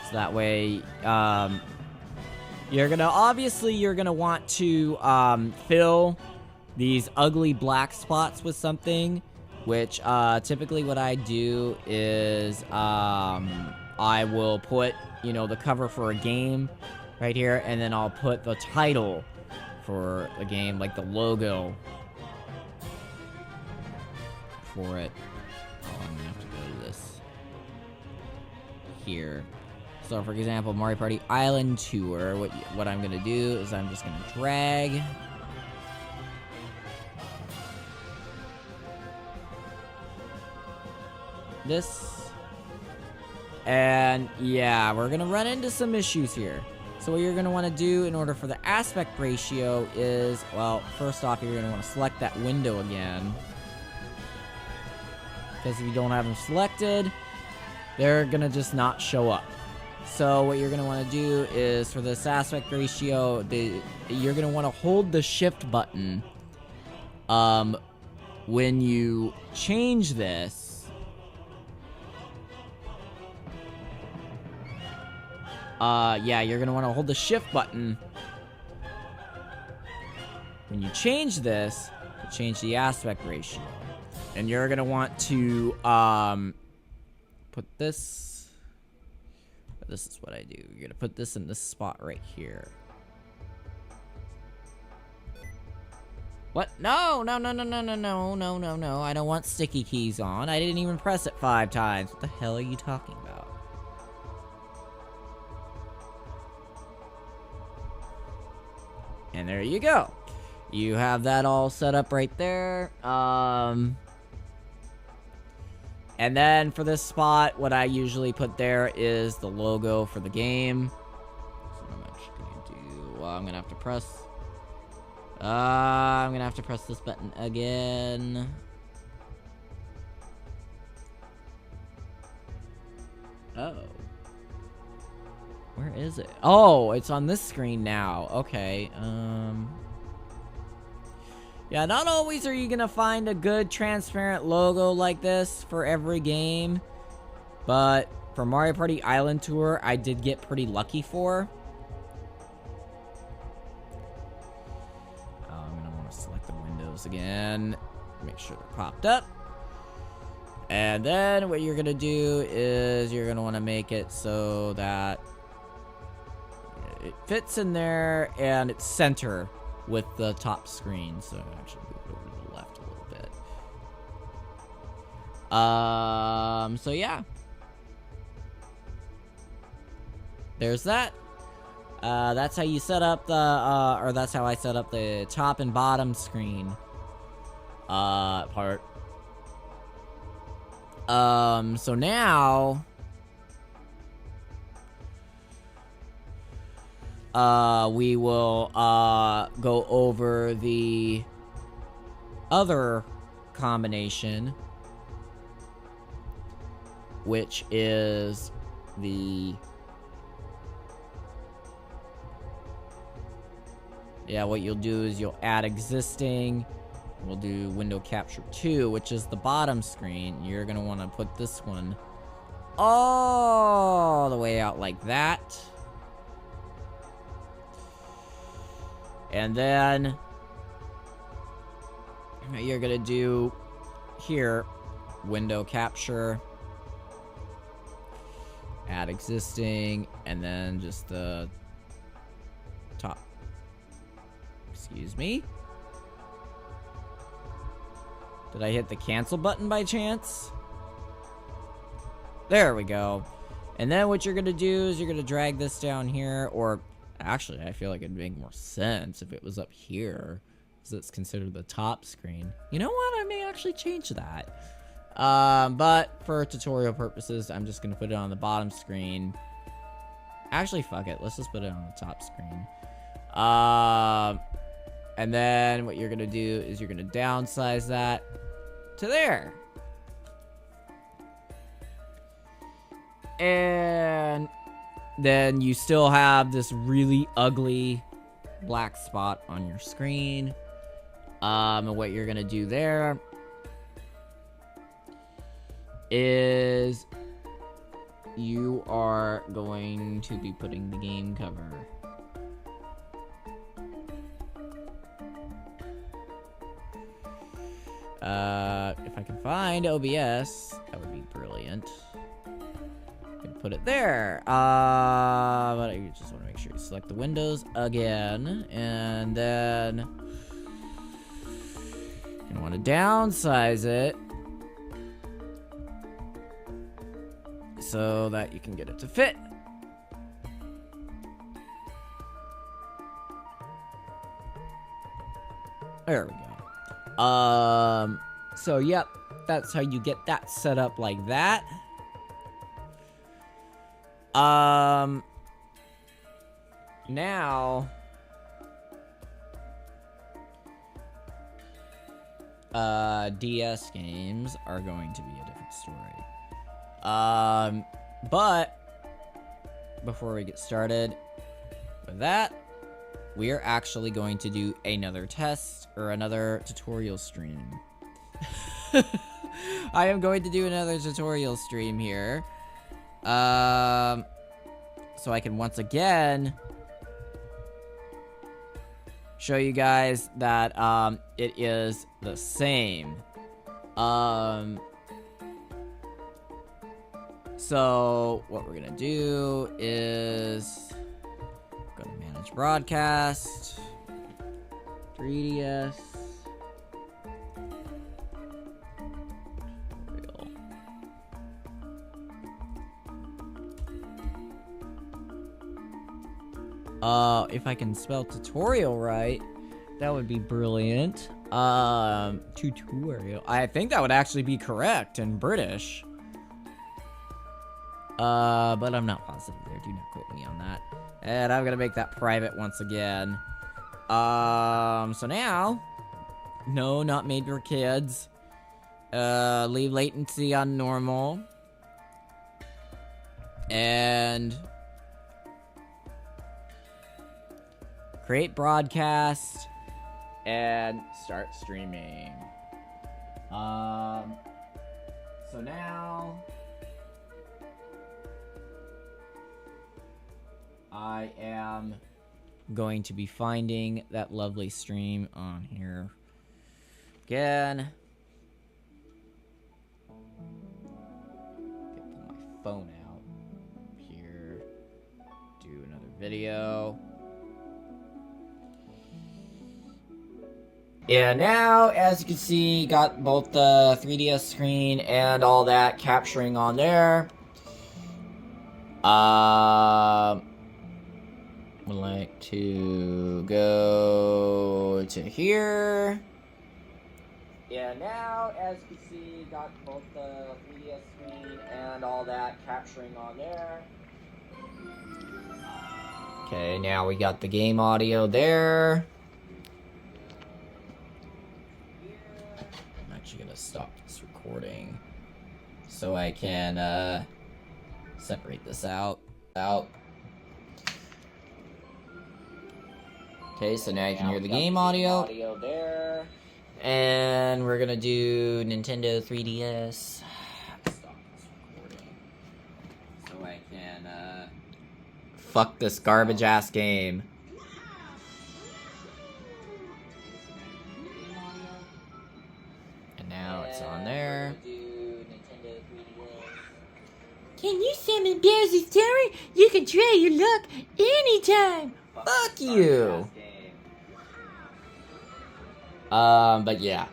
So that way, you're gonna want to fill these ugly black spots with something, which typically what I do is I will put, you know, the cover for a game right here, and then I'll put the title for the game, like the logo for it. Oh, I'm gonna have to go to this here. So for example, Mario Party Island Tour, what I'm gonna do is I'm just gonna drag this, and yeah, we're gonna run into some issues here. So what you're gonna want to do in order for the aspect ratio is, well, first off, you're gonna want to select that window again, because if you don't have them selected, they're gonna just not show up. So what you're gonna want to do is, for this aspect ratio, you're gonna want to hold the shift button when you change this. Yeah, you're gonna want to hold the shift button when you change this to change the aspect ratio. And you're gonna want to put this. This is what I do. You're gonna put this in this spot right here. What? No, no, no, no, no, no, no, no, no, no. I don't want sticky keys on. I didn't even press it 5 times. What the hell are you talking about? And there you go. You have that all set up right there. And then for this spot, what I usually put there is the logo for the game. So what I'm actually gonna do, well, I'm gonna have to press this button again. Oh. Where is it? Oh, it's on this screen now. Okay, yeah, not always are you gonna find a good transparent logo like this for every game. But for Mario Party Island Tour, I did get pretty lucky for. I'm gonna want to select the windows again. Make sure they're popped up. And then what you're gonna do is you're gonna want to make it so that it fits in there and it's center with the top screen. So actually move it over to the left a little bit. So yeah, there's that. That's how you set up the, or that's how I set up the top and bottom screen, part. So now, we will, go over the other combination, which is the... Yeah, what you'll do is you'll add existing. We'll do window capture 2, which is the bottom screen. You're gonna want to put this one all the way out like that. And then you're gonna do here, window capture, add existing, and then just the top. Excuse me? Did I hit the cancel button by chance? There we go. And then what you're gonna do is you're gonna drag this down here, or actually I feel like it'd make more sense if it was up here, because it's considered the top screen. You know what? I may actually change that. But for tutorial purposes, I'm just gonna put it on the bottom screen. Actually, fuck it. Let's just put it on the top screen. And then what you're gonna do is you're gonna downsize that to there. And then you still have this really ugly black spot on your screen. And what you're gonna do there is you are going to be putting the game cover. If I can find OBS, that would be brilliant. I can put it there. But I just want to make sure you select the windows again, and then you want to downsize it so that you can get it to fit. There we go. So yep, that's how you get that set up like that. Now, DS games are going to be a different story. But before we get started with that, we are actually going to do another test or another tutorial stream. I am going to do another tutorial stream here. So I can once again show you guys that it is the same. So what we're gonna do is go to manage broadcast, 3DS. If I can spell tutorial right, that would be brilliant. Tutorial. I think that would actually be correct in British. But I'm not positive there. Do not quote me on that. And I'm gonna make that private once again. So now, no, not made for kids. Leave latency on normal. And create broadcast and start streaming. So now I am going to be finding that lovely stream on here again. Get my phone out here. Do another video. Yeah, now, as you can see, got both the 3DS screen and all that capturing on there. would like to go to here. Yeah, now, as you can see, got both the 3DS screen and all that capturing on there. Okay, now we got the game audio there. I'm actually gonna stop this recording so I can separate this out. Okay, so now you can hear the game audio there. And we're gonna do Nintendo 3DS. Stop this recording so I can fuck this garbage ass game. And now it's on there. Can you summon Bowser's Tower? You can try your luck anytime. Fuck you. But yeah.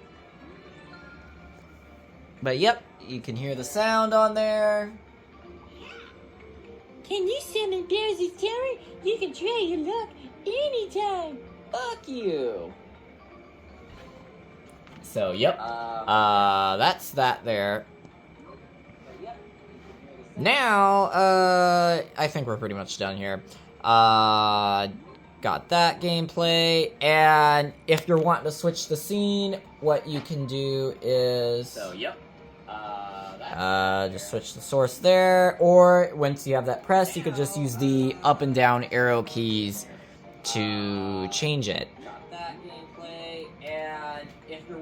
But yep, you can hear the sound on there. Can you summon Bowser's Tower? You can try your luck anytime. Fuck you. So yep, that's that there. Now, I think we're pretty much done here. Got that gameplay, and if you're wanting to switch the scene, what you can do is... So, yep. Just switch the source there, or once you have that pressed, you could just use the up and down arrow keys to change it.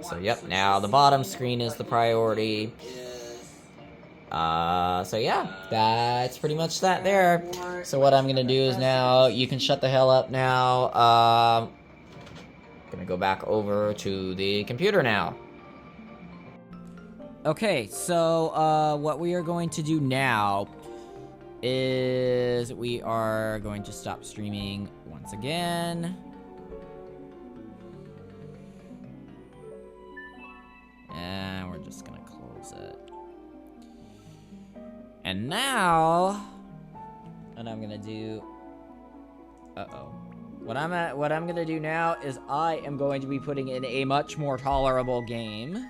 So, yep, now the bottom screen is the priority. So yeah, that's pretty much that there. So what I'm gonna do is now, you can shut the hell up now. Gonna go back over to the computer now. Okay, so what we are going to do now is we are going to stop streaming once again. And we're just gonna close it. And now, what I'm gonna do, what I'm gonna do now is I am going to be putting in a much more tolerable game.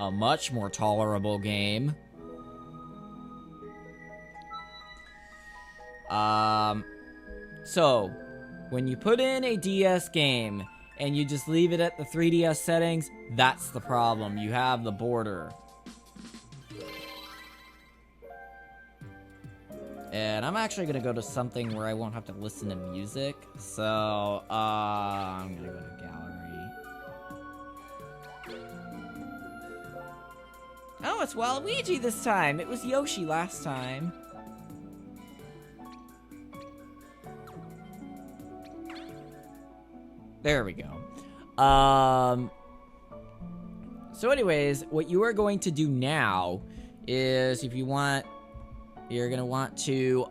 A much more tolerable game. So, when you put in a DS game, and you just leave it at the 3DS settings, that's the problem. You have the border. And I'm actually gonna go to something where I won't have to listen to music. So, I'm gonna go to gallery. Oh, it's Waluigi this time. It was Yoshi last time. There we go. So anyways, what you are going to do now is, if you want, you're gonna want to,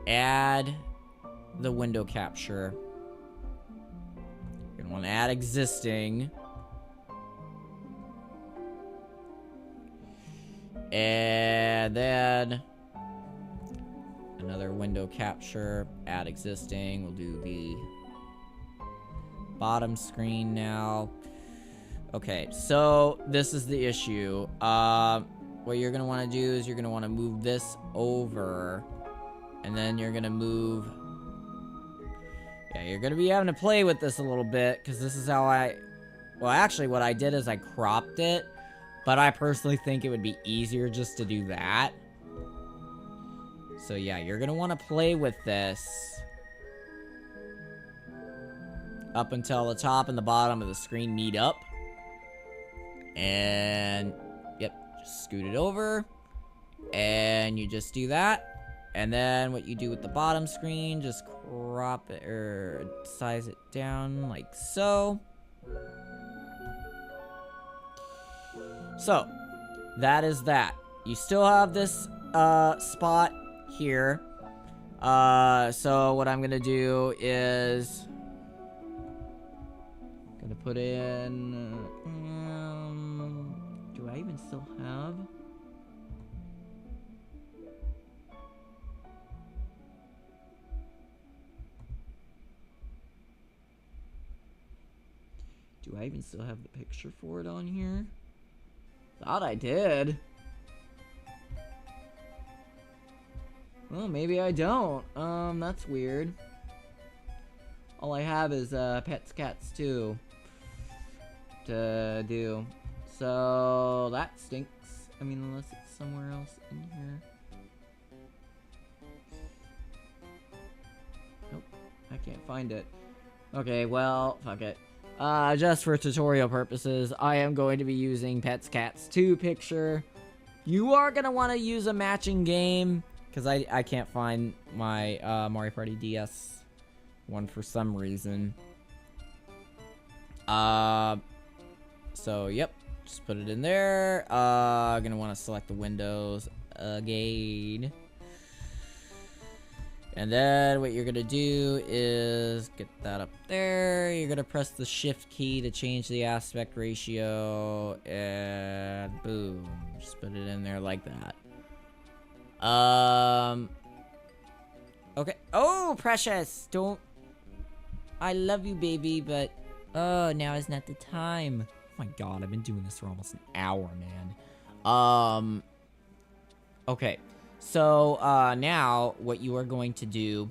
add the window capture. You're gonna want to add existing. And then another window capture, add existing. We'll do the bottom screen now. Okay, so this is the issue. What you're gonna want to do is you're gonna want to move this over, and then you're gonna move. Yeah, you're gonna be having to play with this a little bit, because this is how well, actually, what I did is I cropped it, but I personally think it would be easier just to do that. So yeah, you're gonna want to play with this up until the top and the bottom of the screen meet up. And yep, just scoot it over, and you just do that. And then what you do with the bottom screen, just crop it or size it down like so. So that is that. You still have this spot here. So what I'm gonna do is gonna put in even still have... Do I even still have the picture for it on here? Thought I did. Well, maybe I don't. That's weird. All I have is Pets Cats 2 to do. So that stinks. I mean, unless it's somewhere else in here. Nope, I can't find it. Okay, well, fuck it. Just for tutorial purposes, I am going to be using Pets Cats 2 picture. You are gonna want to use a matching game, because I can't find my Mario Party DS one for some reason. So, yep, just put it in there. Gonna want to select the windows again. And then what you're gonna do is get that up there. You're gonna press the shift key to change the aspect ratio, and boom, just put it in there like that. Okay. Oh, Precious, don't. I love you, baby, but now is not the time. Oh my God, I've been doing this for almost an hour, man. Okay. So, now, what you are going to do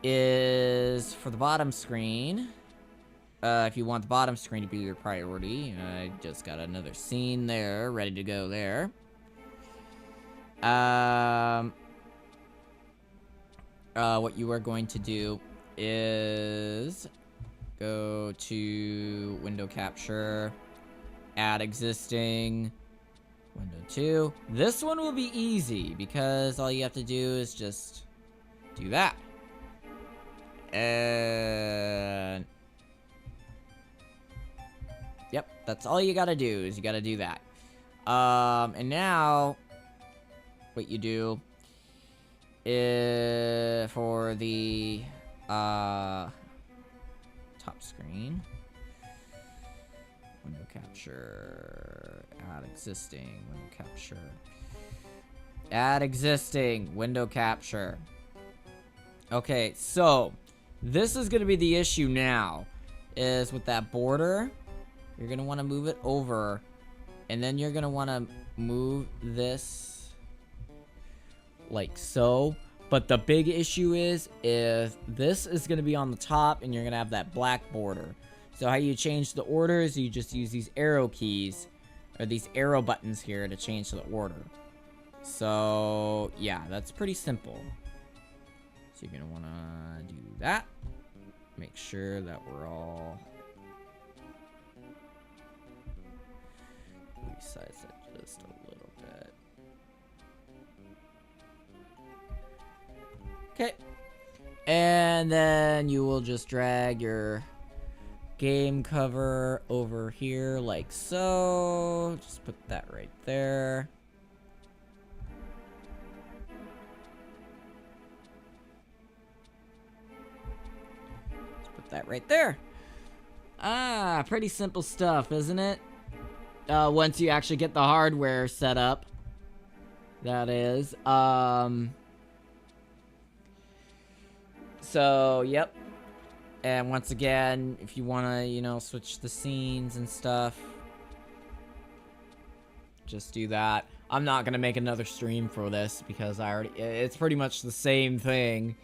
is, for the bottom screen, if you want the bottom screen to be your priority, I just got another scene there, ready to go there. What you are going to do is go to Window Capture, Add Existing, Window 2. This one will be easy because all you have to do is just do that. And yep, that's all you gotta do is you gotta do that. And now what you do is for the top screen, Window Capture, Add Existing, Window Capture, Add Existing, Window Capture. Okay, so this is going to be the issue now, is with that border, you're going to want to move it over, and then you're going to want to move this like so. But the big issue is this is going to be on the top, and you're going to have that black border. So how you change the orders, you just use these arrow keys, or these arrow buttons here to change the order. So, yeah, that's pretty simple. So you're going to want to do that. Make sure that we're all... resize it just a little bit. Okay. And then you will just drag your game cover over here like so. Just put that right there. Just put that right there. Ah, pretty simple stuff, isn't it? Once you actually get the hardware set up. That is. So, yep. And once again, if you want to, you know, switch the scenes and stuff, just do that. I'm not going to make another stream for this because it's pretty much the same thing.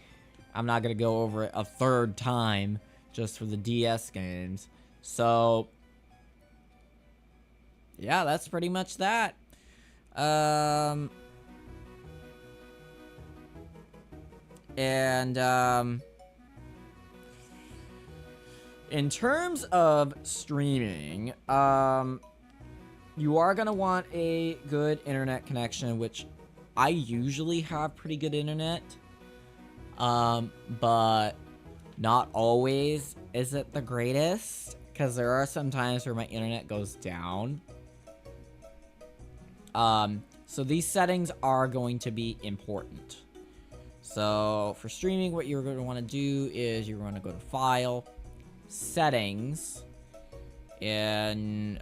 I'm not going to go over it a third time just for the DS games. So, yeah, that's pretty much that. In terms of streaming, you are going to want a good internet connection, which I usually have pretty good internet. But not always is it the greatest, because there are some times where my internet goes down. So these settings are going to be important. So for streaming, what you're going to want to do is you're going to go to File, Settings, And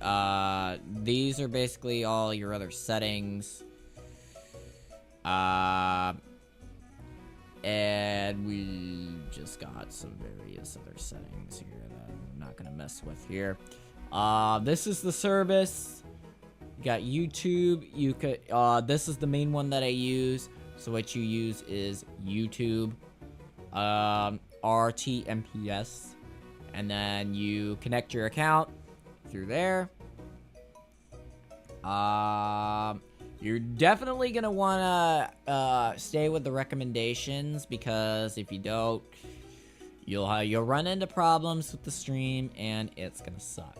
these are basically all your other settings. And we just got some various other settings here that I'm not gonna mess with here. This is the service. You got YouTube. You could this is the main one that I use. So what you use is YouTube, RTMPS, and then you connect your account through there. You're definitely gonna wanna stay with the recommendations, because if you don't, you'll run into problems with the stream and it's gonna suck.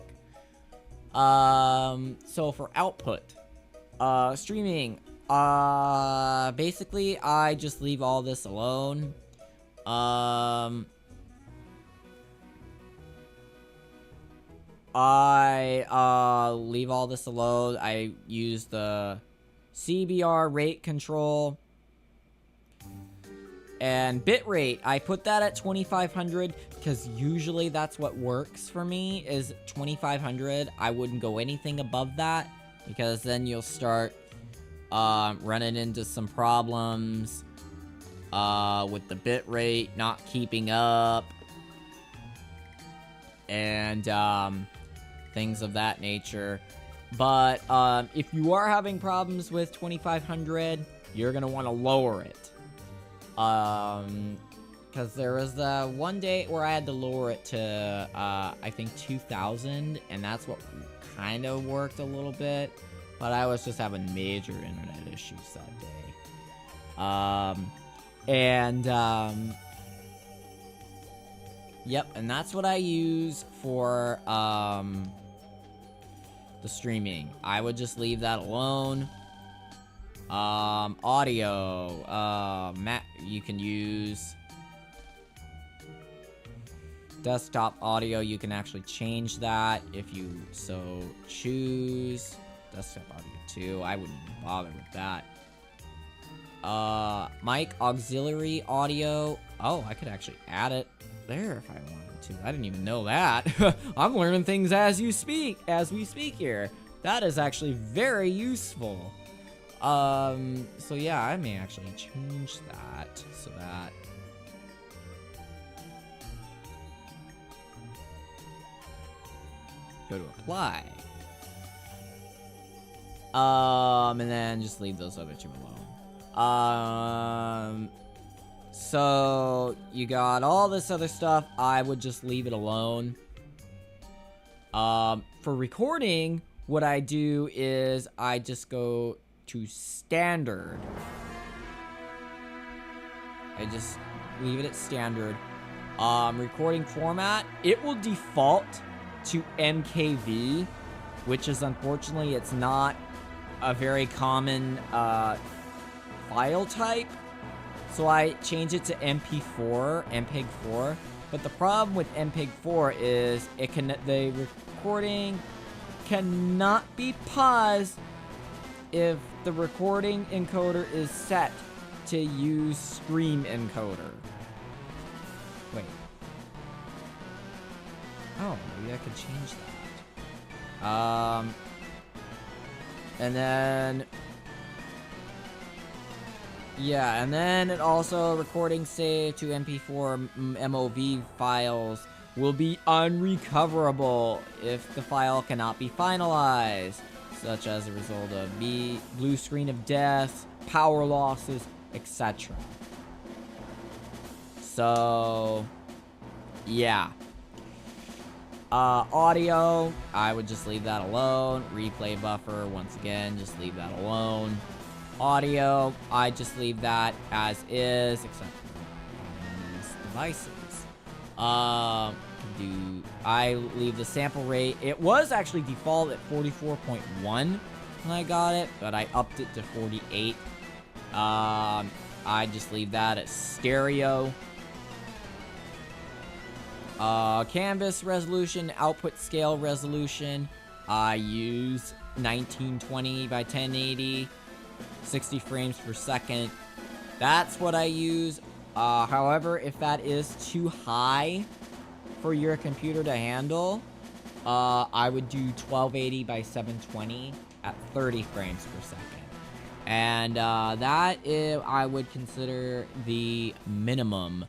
So for output, streaming, basically I just leave all this alone. I leave all this alone. I use the CBR rate control. And bitrate, I put that at 2500 because usually that's what works for me, is 2500. I wouldn't go anything above that, because then you'll start running into some problems with the bitrate not keeping up and things of that nature. But if you are having problems with 2500, you're gonna want to lower it. Because there was one day where I had to lower it to I think 2000, and that's what kind of worked a little bit. But I was just having major internet issues that day. Yep, and that's what I use for the streaming. I would just leave that alone. Audio, you can use desktop audio. You can actually change that if you so choose. Desktop audio too. I wouldn't even bother with that. Mic auxiliary audio. Oh, I could actually add it there if I wanted to. I didn't even know that. I'm learning things as we speak here. That is actually very useful. So yeah, I may actually change that so that go to apply. And then just leave those other two alone. So you got all this other stuff. I would just leave it alone. For recording, what I do is I just go to standard. I just leave it at standard. Recording format, it will default to MKV, which is unfortunately, it's not a very common file type. So I change it to MPEG-4. But the problem with MPEG-4 is the recording cannot be paused if the recording encoder is set to use stream encoder. Wait. Oh, maybe I could change that. And then... yeah, and then it also, recording saved to MP4 MOV files will be unrecoverable if the file cannot be finalized, such as a result of blue screen of death, power losses, etc. So, yeah. Audio, I would just leave that alone. Replay buffer, once again, just leave that alone. Audio, I just leave that as is, except for these devices. I leave the sample rate. It was actually default at 44.1 when I got it, but I upped it to 48. I just leave that at stereo. Canvas resolution, output scale resolution, I use 1920 by 1080. 60 frames per second. That's what I use. However, if that is too high for your computer to handle, I would do 1280 by 720 at 30 frames per second. And that is, I would consider the minimum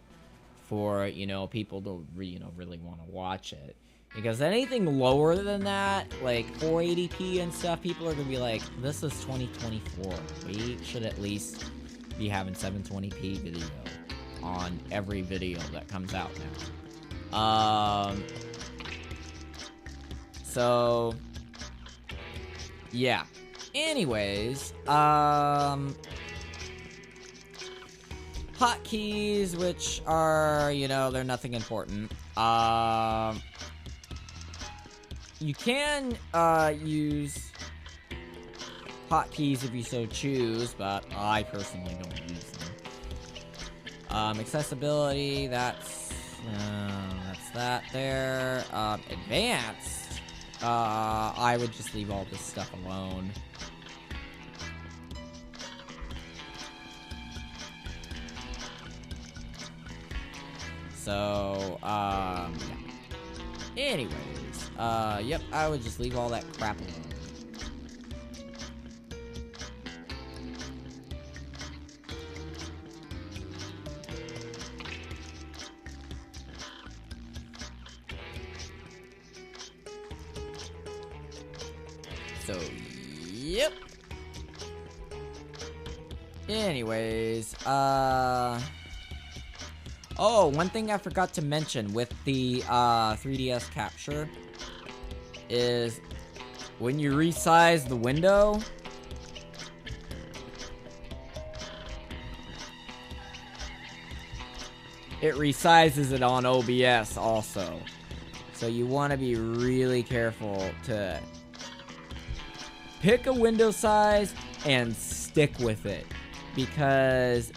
for, you know, people to really want to watch it. Because anything lower than that, like 480p and stuff, people are going to be like, this is 2024. We should at least be having 720p video on every video that comes out now. So, yeah. Anyways, hotkeys, which are, you know, they're nothing important. You can, use hotkeys if you so choose, but I personally don't use them. Accessibility, that's that there. Advanced, I would just leave all this stuff alone. So, anyways, yep, I would just leave all that crap alone. So, yep. Anyways, oh, one thing I forgot to mention with the 3DS capture is when you resize the window, it resizes it on OBS also. So you want to be really careful to pick a window size and stick with it, because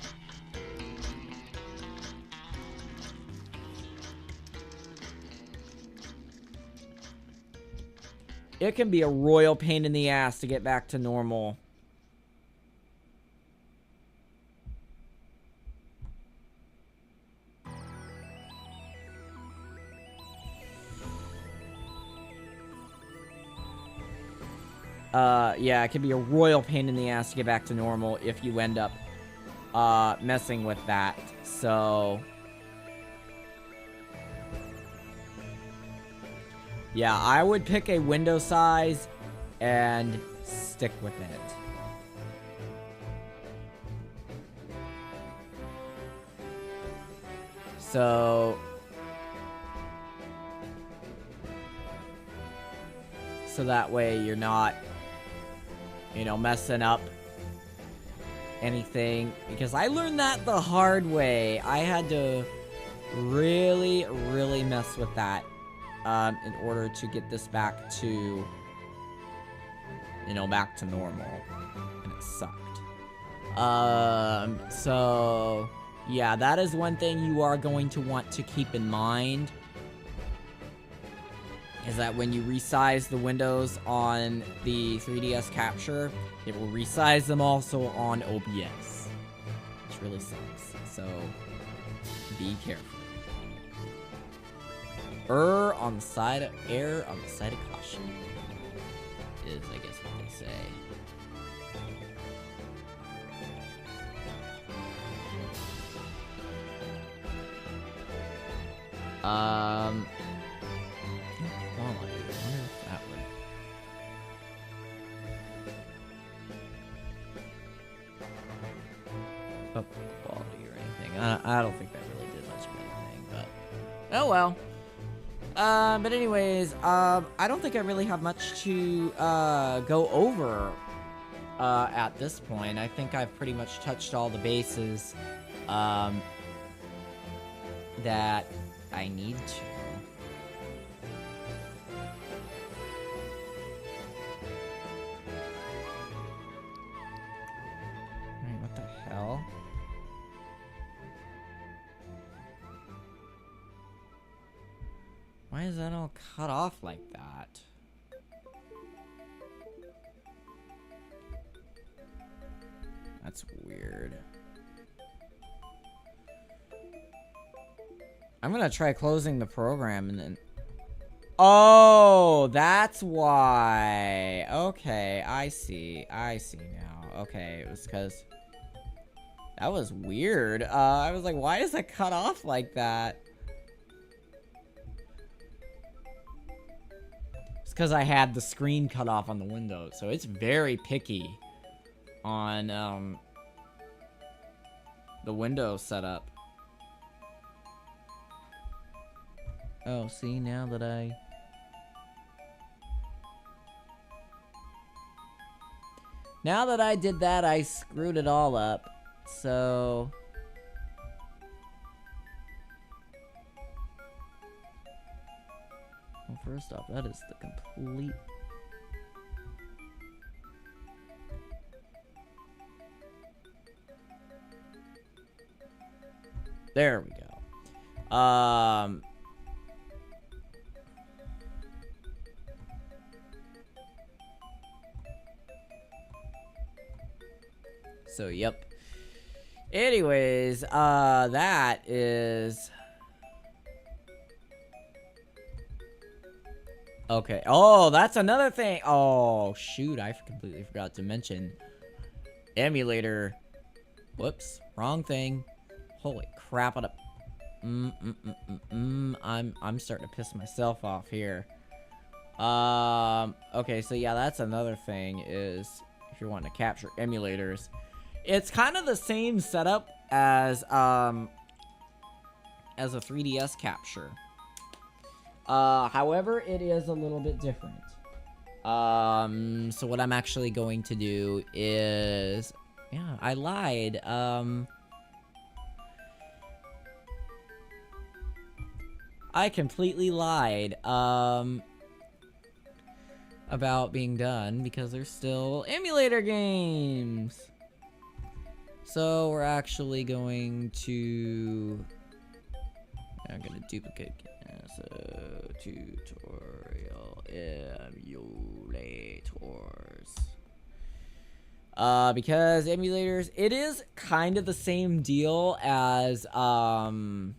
it can be a royal pain in the ass to get back to normal. Yeah, it can be a royal pain in the ass to get back to normal if you end up, messing with that. So, yeah, I would pick a window size and stick with it. So that way you're not, you know, messing up anything. Because I learned that the hard way. I had to really, really mess with that in order to get this back to, you know, back to normal. And it sucked. So, yeah, that is one thing you are going to want to keep in mind. Is that when you resize the windows on the 3DS capture, it will resize them also on OBS. Which really sucks. So, be careful. Err on the side of caution. Is, I guess, what they say. Quality. I wonder if that would up quality or anything. I don't think that really did much of anything, but oh well. But anyways, I don't think I really have much to go over at this point. I think I've pretty much touched all the bases that I need to. What the hell? Why is that all cut off like that? That's weird. I'm gonna try closing the program and then Oh, that's why. Okay, I see. I see now. Okay, it was because... That was weird. I was like, why does it cut off like that? It's because I had the screen cut off on the window, so it's very picky on the Windows setup. Oh, see, now that I did that, I screwed it all up. So... Well, first off, that is the complete... There we go. So, yep. Anyways, that is... Okay. Oh, that's another thing. Oh, shoot. I completely forgot to mention. Emulator. Whoops. Wrong thing. Holy crap. I'm starting to piss myself off here. Okay, so yeah, that's another thing is if you're wanting to capture emulators. It's kind of the same setup as a 3DS capture. However, it is a little bit different. So what I'm actually going to do is... Yeah, I lied. I completely lied, about being done, because there's still emulator games! So, we're actually going to... I'm gonna duplicate so, tutorial emulators. Because emulators, it is kind of the same deal as, what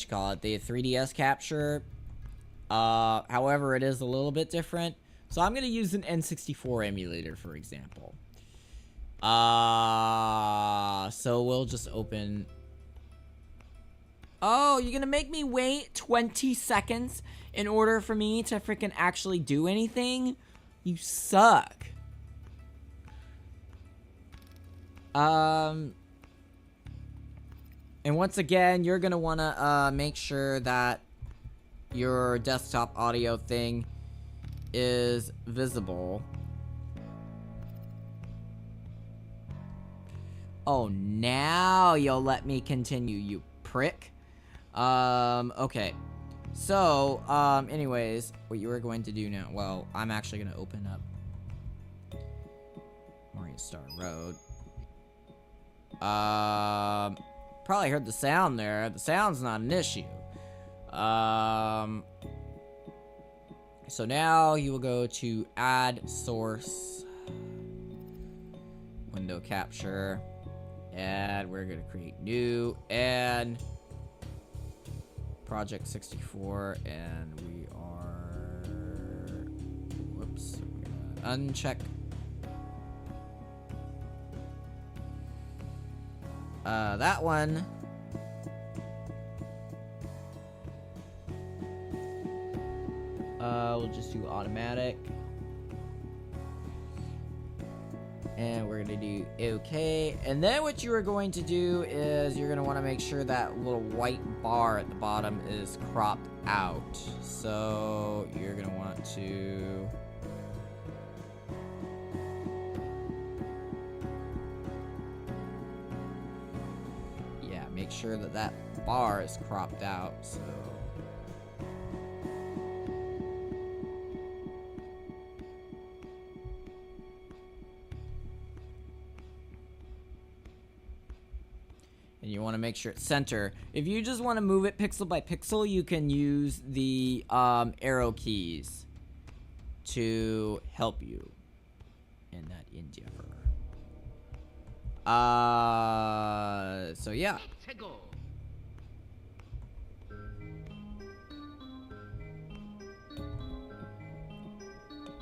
you call it, the 3DS capture. However, it is a little bit different. So I'm gonna use an N64 emulator, for example. So we'll just open... Oh, you're gonna make me wait 20 seconds in order for me to freaking actually do anything? You suck. And once again, you're gonna wanna make sure that your desktop audio thing is visible. Oh, now you'll let me continue, you prick. Okay. So, anyways, what you are going to do now, well, I'm actually gonna open up Mario Star Road. Probably heard the sound there. The sound's not an issue. So now you will go to Add Source, Window Capture, and we're gonna create new and Project 64, and we are, whoops, we're gonna uncheck that one. We'll just do automatic. And we're gonna do okay. And then what you are going to do is you're gonna want to make sure that little white bar at the bottom is cropped out. So you're gonna want to make sure that that bar is cropped out. So and you want to make sure it's center. If you just want to move it pixel by pixel, you can use the arrow keys to help you in that endeavor. So yeah.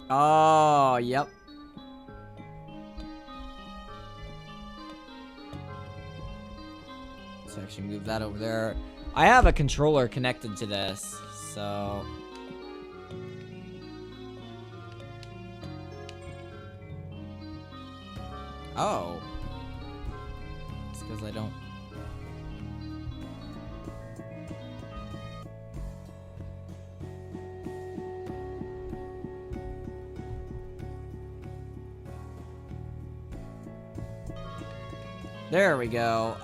Oh, yep. Let's actually move that over there. I have a controller connected to this, so... Oh. It's because I don't... There we go.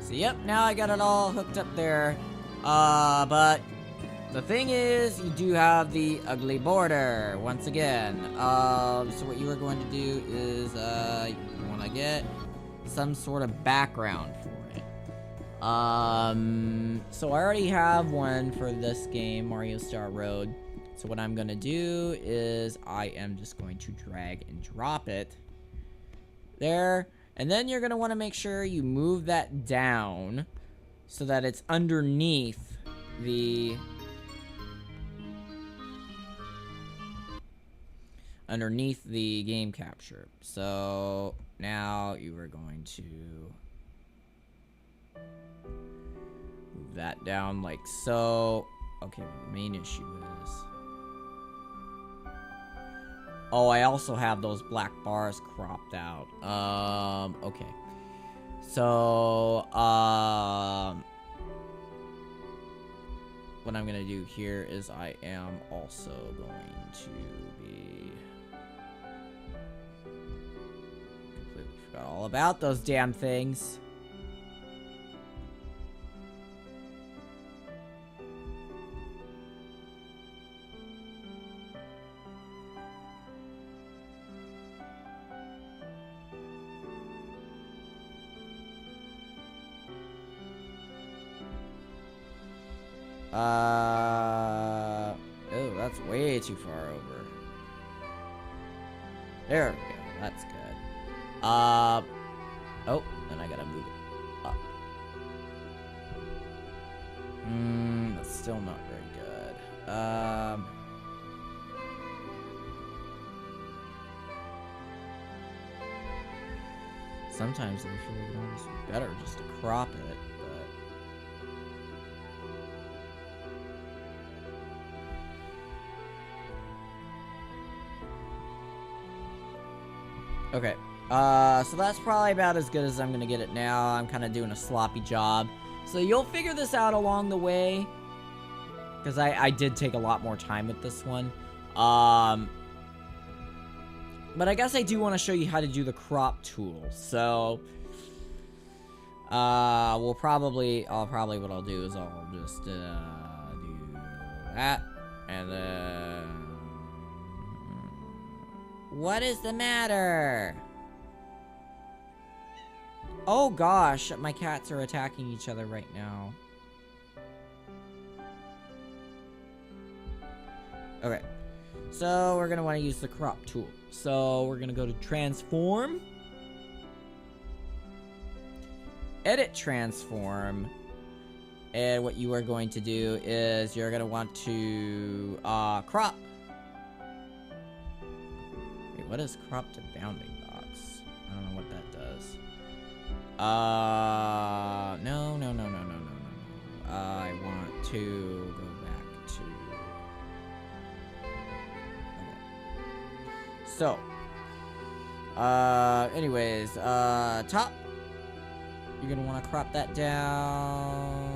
So yep, now I got it all hooked up there. But the thing is, you do have the ugly border once again. So what you are going to do is, you want to get some sort of background for it. So I already have one for this game, Mario Star Road. So what I'm gonna do is I am just going to drag and drop it there. And then you're gonna want to make sure you move that down so that it's underneath the game capture. So now you are going to move that down like so. Okay, the main issue is, oh, I also have those black bars cropped out. Okay. So, what I'm gonna do here is I am also going to be... Completely forgot all about those damn things. Oh, that's way too far over. There we go. That's good. Oh, then I gotta move it up. That's still not very good. Sometimes I feel like it almost be better just to crop it, but... Okay. So that's probably about as good as I'm gonna get it now. I'm kind of doing a sloppy job. So you'll figure this out along the way. Because I did take a lot more time with this one. But I guess I do want to show you how to do the crop tool. So, what I'll do is I'll just, do that. And then... What is the matter? Oh gosh, my cats are attacking each other right now. Okay, so we're gonna want to use the crop tool. So we're gonna go to transform, edit transform, and what you are going to do is you're gonna want to crop. Wait, what is crop to bounding box? I don't know what that does. No. I want to go back to... Okay. So, anyways, top. You're gonna want to crop that down.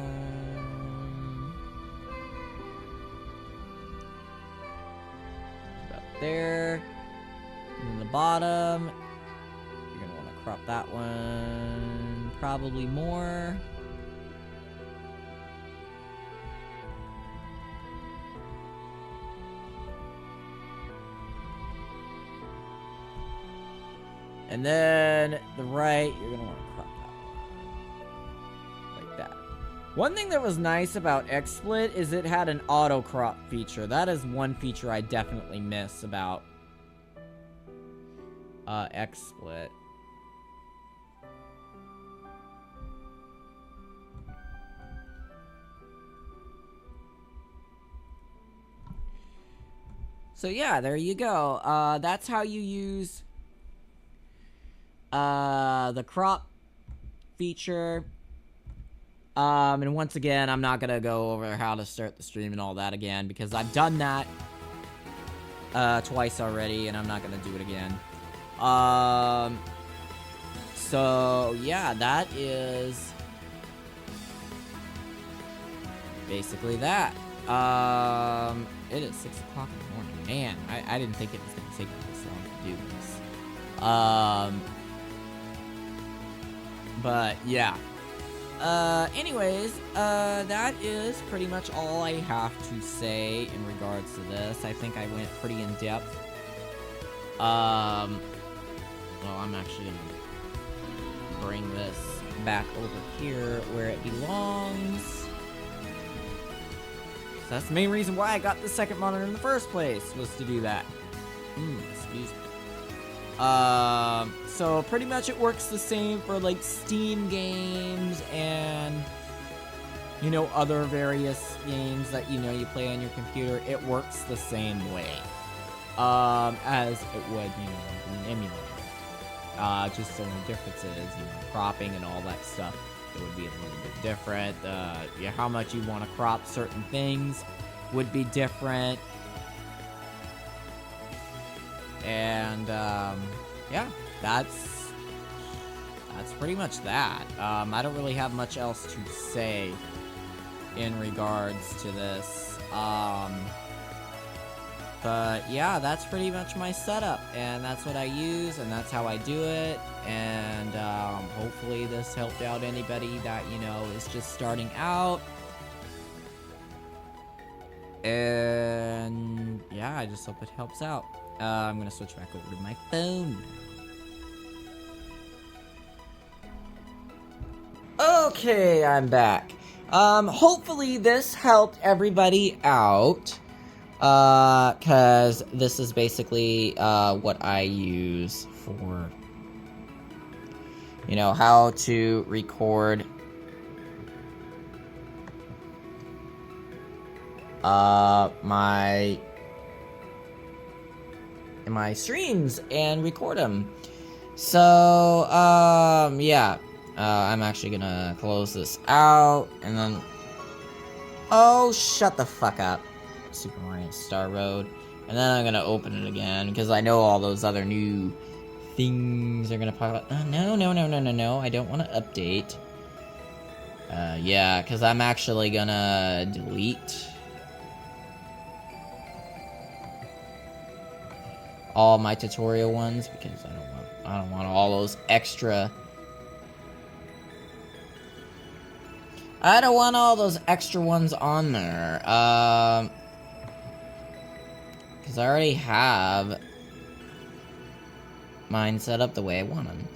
About there. And then the bottom. You're gonna want to crop that one. Probably more. And then the right, you're gonna want to crop that one. Like that. One thing that was nice about XSplit is it had an auto crop feature. That is one feature I definitely miss about XSplit. So yeah, there you go. That's how you use the crop feature. And once again, I'm not gonna go over how to start the stream and all that again, because I've done that twice already, and I'm not gonna do it again. So yeah, that is basically that. It is 6 o'clock in the morning. Man, I didn't think it was gonna take me this long to do this. But yeah. Anyways, that is pretty much all I have to say in regards to this. I think I went pretty in depth. Well, I'm actually gonna bring this back over here where it belongs. So that's the main reason why I got the second monitor in the first place, was to do that. Excuse me. So pretty much it works the same for like Steam games and, you know, other various games that, you know, you play on your computer. It works the same way, as it would, you know, an emulator. Just the only difference is, you know, cropping and all that stuff. It would be a little bit different. Yeah, how much you want to crop certain things would be different. And, yeah, that's pretty much that. I don't really have much else to say in regards to this. But yeah, that's pretty much my setup, and that's what I use, and that's how I do it. And, hopefully this helped out anybody that, you know, is just starting out. And yeah, I just hope it helps out. I'm gonna switch back over to my phone. Okay, I'm back. Hopefully this helped everybody out. Cause this is basically, what I use for, you know, how to record my streams and record them. So, yeah. I'm actually gonna close this out, and then... Oh, shut the fuck up. Super Mario Star Road. And then I'm gonna open it again, because I know all those other new things are gonna pop up. No, I don't want to update. Yeah, because I'm actually gonna delete all my tutorial ones, because I don't want all those extra... I don't want all those extra ones on there, because I already have mine set up the way I want them.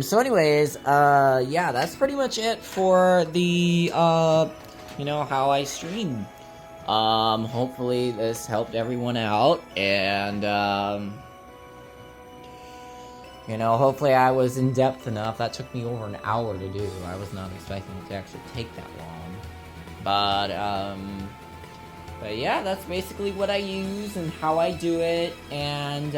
So anyways, yeah, that's pretty much it for the, you know, how I stream. Hopefully this helped everyone out, and, you know, hopefully I was in depth enough. That took me over an hour to do. I was not expecting it to actually take that long. But yeah, that's basically what I use and how I do it. And,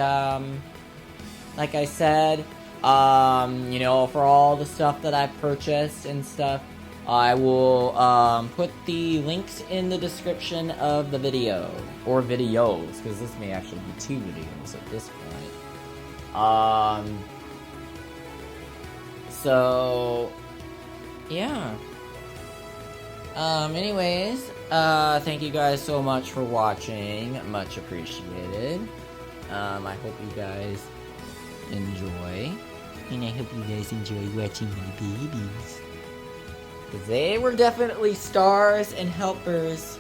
like I said, you know, for all the stuff that I purchased and stuff, I will, put the links in the description of the video. Or videos, because this may actually be 2 videos at this point. So, yeah. Anyways, thank you guys so much for watching. Much appreciated. I hope you guys enjoy. And I hope you guys enjoy watching my babies. Because they were definitely stars and helpers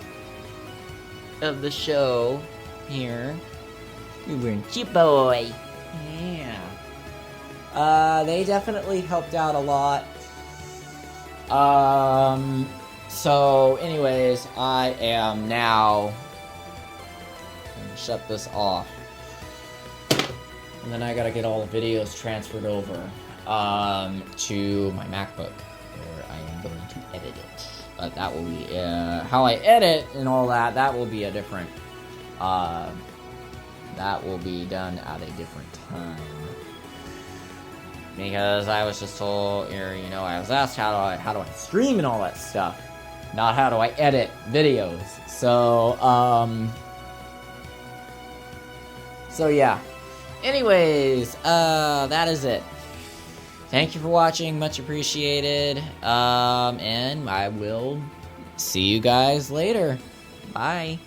of the show here. You weren't you, boy? Yeah. They definitely helped out a lot. So anyways, I am now gonna shut this off. And then I gotta get all the videos transferred over, to my MacBook, where I am going to edit it. But that will be, how I edit and all that, that will be a different, that will be done at a different time. Because I was just told, you know, I was asked how do I stream and all that stuff, not how do I edit videos. So yeah. Anyways, that is it. Thank you for watching, much appreciated. And I will see you guys later. Bye.